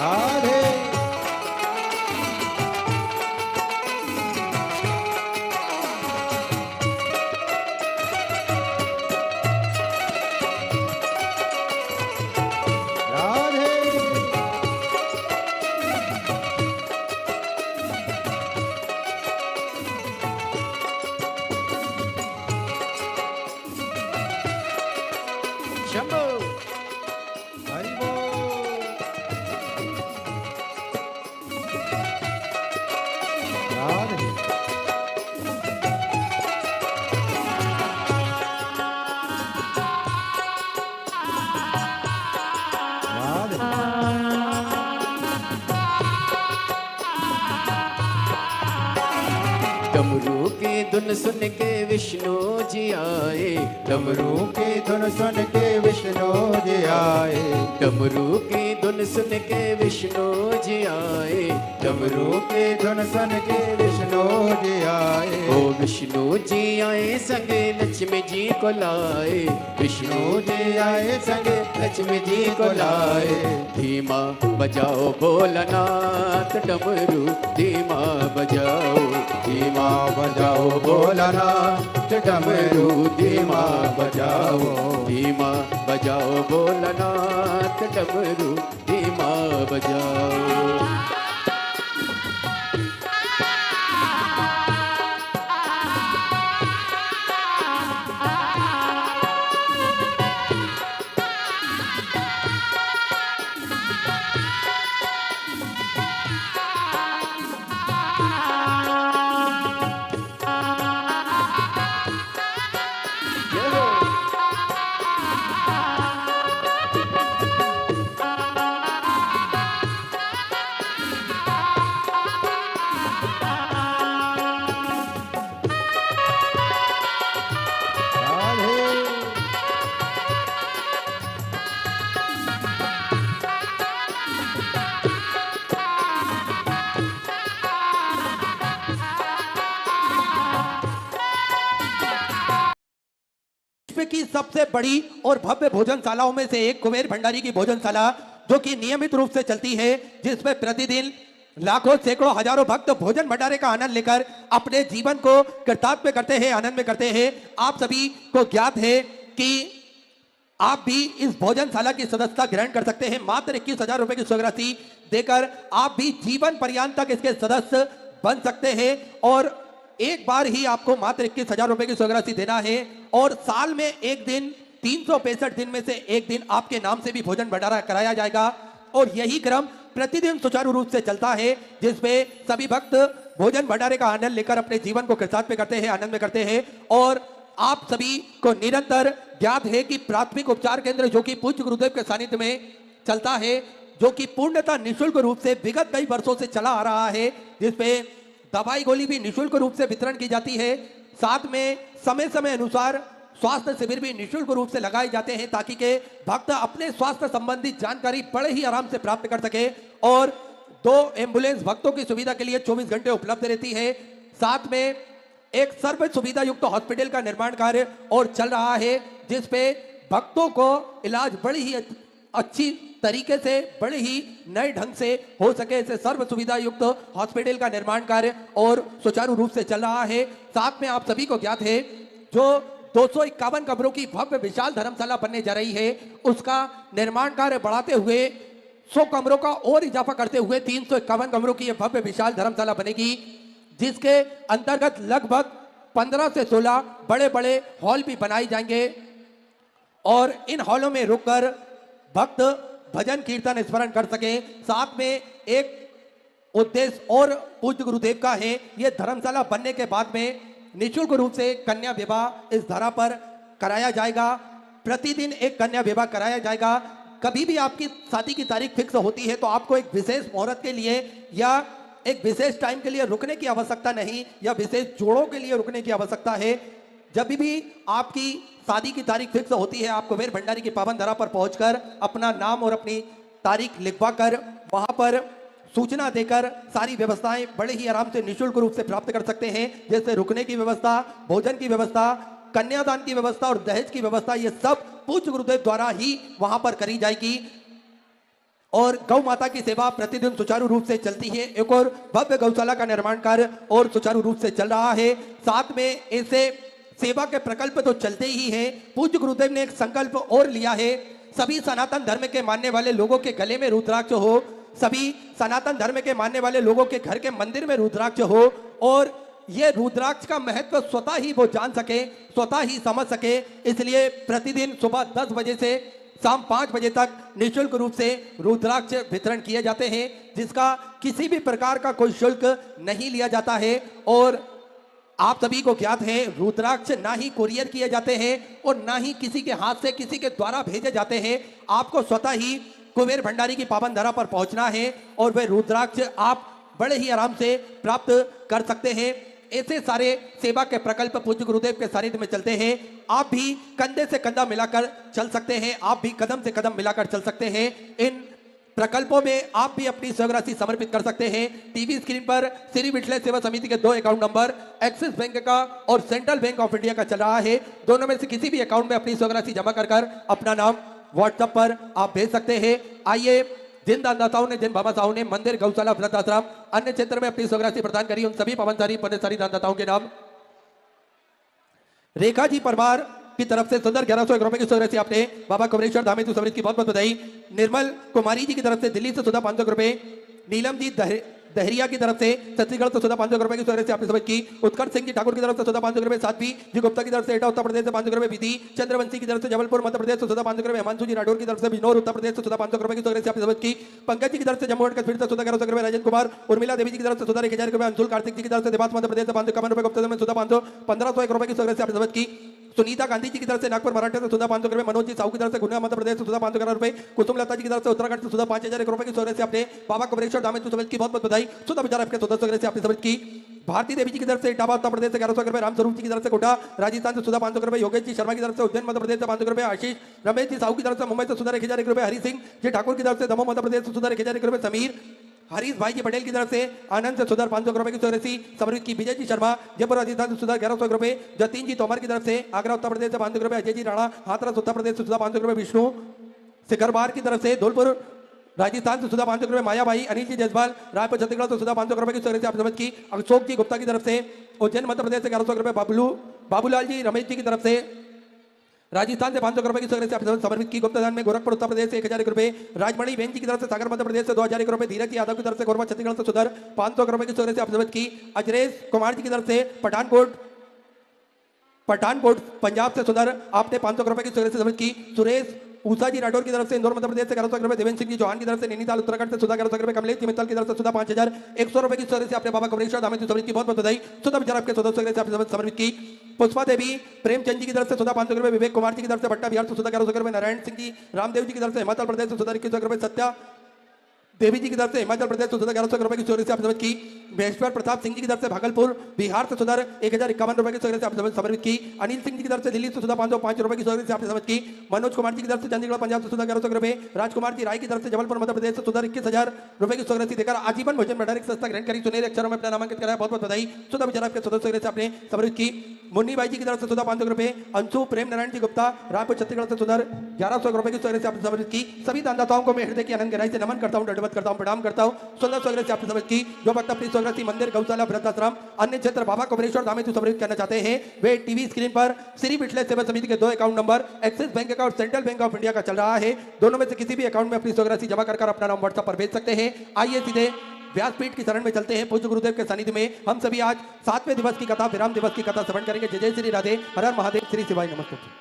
राधे
डमरू की धुन सुन के विष्णु जी आए,
डमरू की धुन सुन के विष्णु जी आए,
डमरू की धुन सुन के विष्णु जी आए,
डमरू की धुन सुन के विष्णु जी आए।
ओ विष्णु जी आए संगे लक्ष्मी जी को लाए, विष्णु
जी आए संगे
लक्ष्मी जी को लाए। धीमा बजाओ भोलानाथ डमरू, धीमा बजाओ,
धीमा बजाओ भोलानाथ डमरू, धीमा बजाओ,
धीमा बजाओ भोलानाथ डमरू, धीमा बजाओ।
विश्व की सबसे बड़ी और भव्य भोजनशालाओं में से एक कुबेर भंडारी की भोजनशाला, जो कि नियमित रूप से चलती है, जिसमें प्रतिदिन लाखों सैकड़ों हजारों भक्त भोजन भंडारे का आनंद लेकर अपने जीवन को कृतार्थ करते हैं, आनंद में करते हैं। आप सभी को ज्ञात है कि आप भी इस भोजनशाला की सदस्यता ग्रहण कर सकते हैं। मात्र 21,000 रुपए की स्वीकृति देकर आप भी जीवन पर्यंत तक इसके सदस्य बन सकते हैं और एक बार ही आपको मात्र 21,000 रुपए की स्वीकृति देना है और साल में एक दिन 365 दिन में से एक दिन आपके नाम से भी भोजन भंडारा कराया जाएगा और यही क्रम प्रतिदिन सुचारू रूप से चलता है, जिसमें सभी भक्त भोजन भंडारे का आनंद लेकर अपने जीवन को कृतार्थ में करते हैं, आनंद में करते हैं। और आप सभी को निरंतर ज्ञात है कि प्राथमिक उपचार केंद्र, जो कि पूज्य गुरुदेव के सानिध्य में चलता है, जो कि पूर्णतः निःशुल्क रूप से विगत कई वर्षों से चला आ रहा है, जिसपे दवाई गोली भी निःशुल्क रूप से वितरण की जाती है। साथ में समय समय अनुसार स्वास्थ्य शिविर भी निःशुल्क रूप से लगाए जाते हैं, ताकि के भक्त अपने स्वास्थ्य संबंधित जानकारी बड़े ही आराम से प्राप्त कर सके। और 2 एम्बुलेंस भक्तों की सुविधा के लिए 24 घंटे उपलब्ध रहती है। साथ में एक सर्व सुविधा युक्त हॉस्पिटल का निर्माण कार्य और चल रहा है, जिसपे भक्तों को इलाज बड़ी ही अच्छी तरीके से, बड़े ही नए ढंग से हो सके, ऐसे सर्व सुविधा युक्त हॉस्पिटल का निर्माण कार्य और सुचारू रूप से चल रहा है। साथ में आप सभी को ज्ञात है, जो 251 कमरों की भव्य विशाल धर्मशाला बनने जा रही है, उसका निर्माण कार्य बढ़ाते हुए 100 कमरों का और इजाफा करते हुए 351 कमरों की यह भव्य विशाल धर्मशाला बनेगी, जिसके अंतर्गत लगभग 15 से 16 बड़े बड़े हॉल भी बनाए जाएंगे और इन हॉलों में रुककर भक्त भजन कीर्तन स्मरण कर सके। साथ में एक उद्देश्य और पूज्य गुरुदेव का है, यह धर्मशाला बनने के बाद में निःशुल्क रूप से कन्या विवाह इस धरा पर कराया जाएगा। प्रतिदिन एक कन्या विवाह कराया जाएगा। कभी भी आपकी शादी की तारीख फिक्स होती है तो आपको एक विशेष मुहूर्त के लिए या एक विशेष टाइम के लिए रुकने की आवश्यकता नहीं, या विशेष जोड़ों के लिए रुकने की आवश्यकता है। जब भी आपकी शादी की तारीख फिक्स होती है, आप कुबेर भंडारी की पावन धरा पर पहुंचकर अपना नाम और अपनी तारीख लिखवा कर वहां पर सूचना देकर सारी व्यवस्थाएं बड़े ही आराम से निःशुल्क रूप से प्राप्त कर सकते हैं, जैसे रुकने की व्यवस्था, भोजन की व्यवस्था, कन्यादान की व्यवस्था और दहेज की व्यवस्था। ये सब पूज्य गुरुदेव द्वारा ही वहां पर करी जाएगी। और गौ माता की सेवा प्रतिदिन सुचारू रूप से चलती है। एक और भव्य गौशाला का निर्माण कार्य और सुचारू रूप से चल रहा है। साथ में ऐसे सेवा के प्रकल्प तो चलते ही हैं। पूज्य गुरुदेव ने एक संकल्प और लिया है, सभी सनातन धर्म के मानने वाले लोगों के गले में रुद्राक्ष हो, सभी सनातन धर्म के मानने वाले लोगों के घर के मंदिर में रुद्राक्ष हो और ये रुद्राक्ष का महत्व स्वतः ही वो जान सके, स्वतः ही समझ सके। इसलिए प्रतिदिन सुबह 10 बजे से शाम 5 बजे तक निःशुल्क रूप से रुद्राक्ष वितरण किए जाते हैं, जिसका किसी भी प्रकार का कोई शुल्क नहीं लिया जाता है। और आप सभी को ज्ञात है, रुद्राक्ष ना ही कुरियर किए जाते हैं और ना ही किसी के हाथ से किसी के द्वारा भेजे जाते हैं। आपको स्वतः ही कुबेर भंडारी की पावन धरा पर पहुंचना है और वह रुद्राक्ष आप बड़े ही आराम से प्राप्त कर सकते हैं। ऐसे सारे सेवा के प्रकल्प पूज्य गुरुदेव के सानिध्य में चलते हैं। आप भी कंधे से कंधा मिलाकर चल सकते हैं, आप भी कदम से कदम मिलाकर चल सकते हैं। इन प्रकल्पों में आप भी अपनी सहराशि समर्पित कर सकते हैं। टीवी स्क्रीन पर श्री विठले सेवा समिति के 2 अकाउंट नंबर एक्सिस बैंक का और सेंट्रल बैंक ऑफ इंडिया का चल रहा है। दोनों में से किसी भी अकाउंट में अपनी सहराशि जमा कर अपना नाम व्हाट्सएप पर आप भेज सकते हैं। आइए, जिन दानदाताओं ने, जिन बाबा साहब ने मंदिर, गौशाला, वृद्ध आश्रम, अन्य क्षेत्र में अपनी सहराशि प्रदान करी, उन सभी पवनसारी पुण्यसारी दानदाताओं के नाम। रेखा जी परमार की तरफ से सुंदर 1101 रुपए की सहराशि आपने बाबा कमलेश्वर धाम हेतु समृद्धि की बहुत बहुत बधाई। निर्मल कुमारी जी की तरफ से दिल्ली से सुधा 500 रुपए। नीलम जी दहरिया की तरफ से छत्तीसगढ़ से सुधा 500 रुपए की सहराशि आपने समझ की। उत्कर्ष सिंह जी ठाकुर की तरफ से सुधा 500 रुपए। साध्वी जी गुप्ता की तरफ से एटा उत्तर प्रदेश से 500 रुपए। विधि चंद्रवंशी की तरफ से जबलपुर मध्य प्रदेश से सुधा 500 रुपए। हिमांशु जी राठौर की तरफ से बिजनौर उत्तर प्रदेश से सुधा 500 रुपए की सहराशि आपने समझ की। पंकज जी की तरफ से जम्मू एंड कश्मीर से सुधा 1100 रुपए। राजेंद्र कुमार उर्मिला देवी जी की तरफ से सुधा 1000 रुपए। अंशुल कार्तिक जी की तरफ से देवास मध्य प्रदेश से 551 रुपए। गुप्ता में सुधा 500 1501 रुपए की सहराशि आपने समझ की। सुनीता गांधी जी की तरफ से नागपुर महाराष्ट्र से सुधा 500 रुपए। मनोज जी साहू की तरफ से गुना मध्य प्रदेश से सुधा 511 रुपए। कुसुम लता जी की तरफ से उत्तराखंड से सुधा 5001 रुपए की सहराशि आपने बाबा कमलेश्वर धाम हेतु समझ की बहुत बहुत बधाई। सुधा विचार आपके 1400 सहराशि आपने समझ की। भारती देवी जी की तरफ से इटावा उत्तर प्रदेश से 1100 रुपए। रामस्वरूप जी की तरफ से कोटा राजस्थान से सुधा 500 रुपए। योगेश जी शर्मा की तरफ से उज्जैन मध्य प्रदेश से 500 रुपए। आशीष रमेश जी साहू की तरफ से मुंबई से सुधा 1000 रुपए। हरि सिंह जी ठाकुर की तरफ से दमोह मध्य प्रदेश से सुधा 1000 रुपए। समीर हरीश भाई जी पटेल की तरफ से आनंद से सुधा 500 रुपए की सहराशि समर्पित की। विजय जी शर्मा जयपुर राजस्थान से सुधा 1100 रुपए। जतीन जी तोमर की तरफ से आगरा उत्तर प्रदेश से 500 रुपए। अजय जी राणा हाथरस उत्तर प्रदेश से सुधा 500 रुपए। विष्णु सिकरबार की तरफ से धौलपुर राजस्थान से सुधा 500 रुपए। माया भाई अनिल जी जसवाल रायपुर छत्तीसगढ़ से सुधा 500 रुपए की सहराशि आप समझ की। अशोक जी गुप्ता की तरफ से उज्जैन मध्य प्रदेश से 1100 रुपए। बाबूलाल जी रमेश जी की तरफ से राजस्थान से 500 रुपए की सहराशि आप समर्पित की। गुप्तदान में गोरखपुर उत्तर प्रदेश से 1000 रुपए। राजमणि बेन जी की तरफ से सागर मध्य प्रदेश से 2000 रुपए। धीरज यादव की तरफ से कोरबा छत्तीसगढ़ से सुधर 500 रुपए की सहराशि आप समर्पित की। अजरेश कुमार जी की तरफ से पठानकोट पंजाब से सुधर आपने 500 रुपए की सहराशि समर्पित की। सुरेश ऊषा जी राठौर की तरफ से इंदौर मध्य प्रदेश से 1100 रुपए। देवेंद्र सिंह जी चौहान की तरफ से नैनीताल उत्तराखंड से सुधा 1100 रुपए। कमलेश जी मित्तल की तरफ से सुधा 5100 रुपए की सहराशि आपने बाबा कमलेश्वर धाम हेतु समर्पित की बहुत बहुत बधाई। सुधा विचार आपके 1400 सहराशि आपने समर्पित की। पुष्पा देवी प्रेमचंद जी की तरफ से सुधा 500 रुपए। विवेक कुमार जी की तरफ से भट्टा बिहार से सुधा 1100 रुपए। नारायण सिंह जी रामदेव जी की तरफ से हिमाचल प्रदेश से सुधा 2100 रुपए। सत्या देवी जी की तरफ से हिमाचल प्रदेश से सुधा 1100 रुपए की सहराशि आप समझ की। महेश्वर प्रताप सिंह जी की तरफ से भागलपुर बिहार से सुधा 1051 रुपए की सहराशि आप समर्पित की। अनिल सिंह जी की तरफ से दिल्ली से सुधा 505 रुपए की सहराशि आपने समझ की। मनोज कुमार जी की तरफ से चंडीगढ़ पंजाब से सुधा 1100 रुपए। राजकुमार जी राय की तरफ से जबलपुर मध्य प्रदेश से सुधा 21,000 रुपए की सहराशि देकर आजीवन भोजन भंडार की संस्था ग्रहण करी। सुनहरे अक्षरों में अपना नामांकित कराया, बहुत बहुत बधाई। सुधा विचार आपके 1400 सहराशि आपने समर्पित की। मुन्नी बाई जी की तरफ से सुधा 500 रुपए। अंशु प्रेम नारायण जी गुप्ता रायपुर छत्तीसगढ़ से सुधा 1100 रुपए की सहराशि आपने समर्पित की। सभी दानदाताओं को मैं हृदय की अनंत गहराई से नमन करता हूं, दंडवत करता हूं, प्रणाम करता हूं। 16 सहराशि आपने समर्पित की। जो भक्त अपनी सहराशि मंदिर, गौशाला, वृद्धाश्रम, अन्य क्षेत्र बाबा कमलेश्वर धाम हेतु समर्पित करना चाहते हैं, वे टीवी स्क्रीन पर श्री विठले सेवा समिति के 2 अकाउंट नंबर एक्सिस बैंक का और सेंट्रल बैंक ऑफ इंडिया का चल रहा है। दोनों में से किसी भी अकाउंट में अपनी सहराशि जमा कर अपना नाम व्हाट्सएप पर भेज सकते हैं। आइए सीधे व्यासपीठ की शरण में चलते हैं। पूज्य गुरुदेव के सानिध्य में हम सभी आज 7वें दिवस की कथा, विराम दिवस की कथा श्रवण करेंगे। जय जय श्री राधे, हर हर महादेव, श्री शिवाय नमस्ते।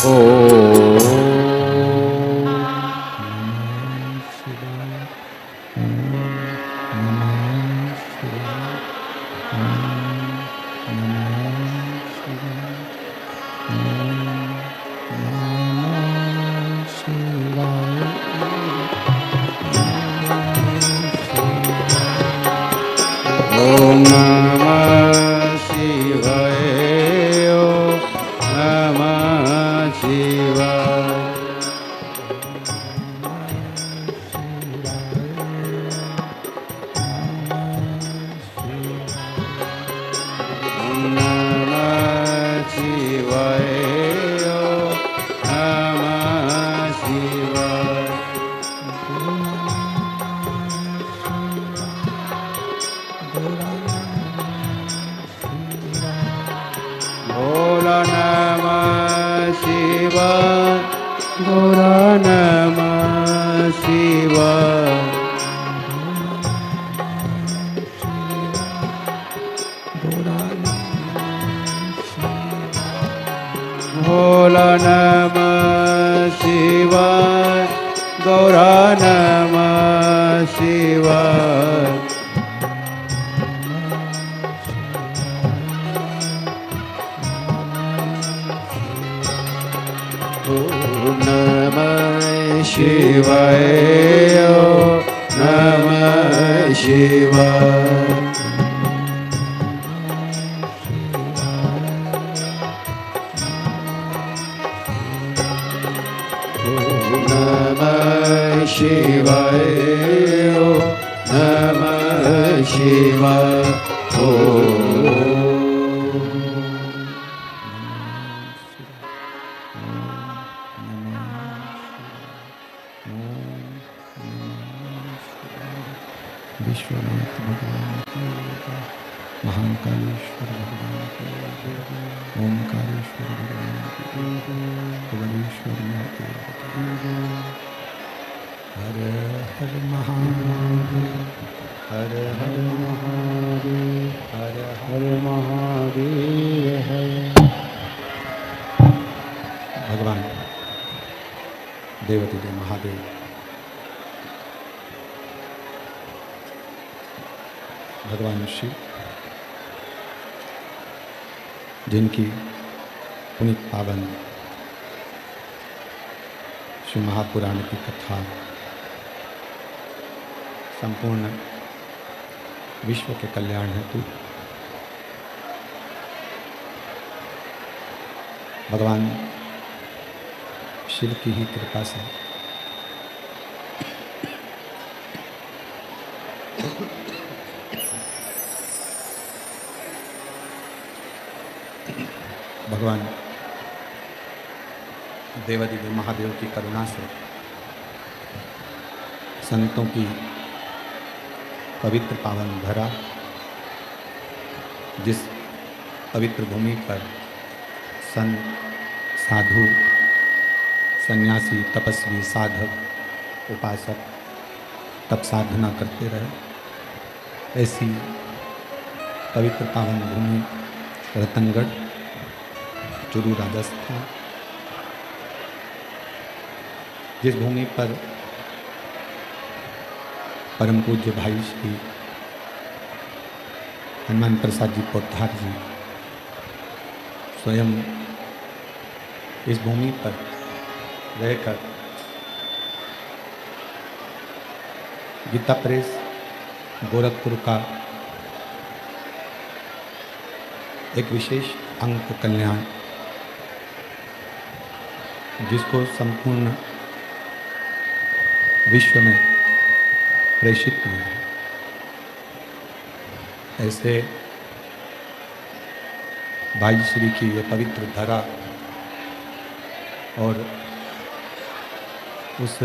ओम नमः शिवाय। ओम नमः शिवाय। ओम नमः शिवाय। ओम नमः शिवाय। भोला नमः शिवाय। भोला नमः शिवाय। भोला नमः शिवाय। गौरा नमः शिवाय। ओम नमः शिवाय। ओम नमः शिवाय। ओम नमः शिवाय। ओम नमः शिवाय। ओम
विश्वनाथ भगवान की जय। महाकालेश्वर भगवान की जय। ओमकारेश्वर भगवान की जय। भुवनेश्वर महादेव की जय। हर हर महादेव। हर हर महादेव। हर हर महादेव। हर भगवान देवदेव महादेव भगवान शिव जिनकी पुनीत पावन शिव महापुराण की कथा संपूर्ण विश्व के कल्याण हेतु भगवान शिव की ही कृपा से भगवान देवादिदेव महादेव की करुणा से संतों की पवित्र पावन धरा, जिस पवित्र भूमि पर संत साधु सन्यासी तपस्वी साधक उपासक तप साधना करते रहे, ऐसी पवित्र पावन भूमि रतनगढ़ चुरू राजस्थान, जिस भूमि पर परम पूज्य भाई श्री हनुमान प्रसाद जी पोद्दार जी स्वयं इस भूमि पर रहकर गीता प्रेस गोरखपुर का एक विशेष अंक कल्याण, जिसको संपूर्ण विश्व में प्रेषित किया है, ऐसे भाई श्री की ये पवित्र धरा और उस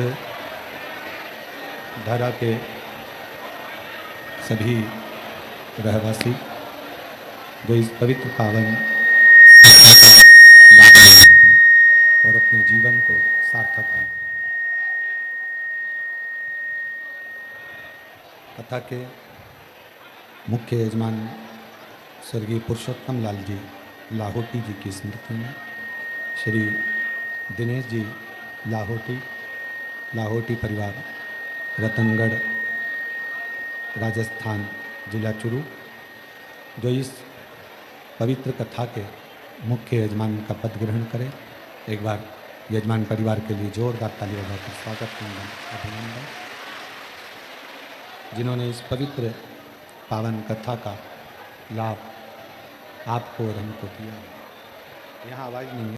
धरा के सभी रहवासी जो इस पवित्र पावन लाभ ले रहे हैं और अपने जीवन को सार्थक हैं। कथा के मुख्य यजमान स्वर्गीय पुरुषोत्तम लाल जी लाहौटी जी की स्मृति में श्री दिनेश जी लाहौटी परिवार, रतनगढ़, राजस्थान, जिला चुरू, जो इस पवित्र कथा के मुख्य यजमान का पद ग्रहण करें। एक बार यजमान परिवार के लिए जोरदार ताली बजाकर स्वागत, अभिनंदन। जिन्होंने इस पवित्र पावन कथा का लाभ आपको और हमको दिया। यहाँ आवाज़ नहीं है।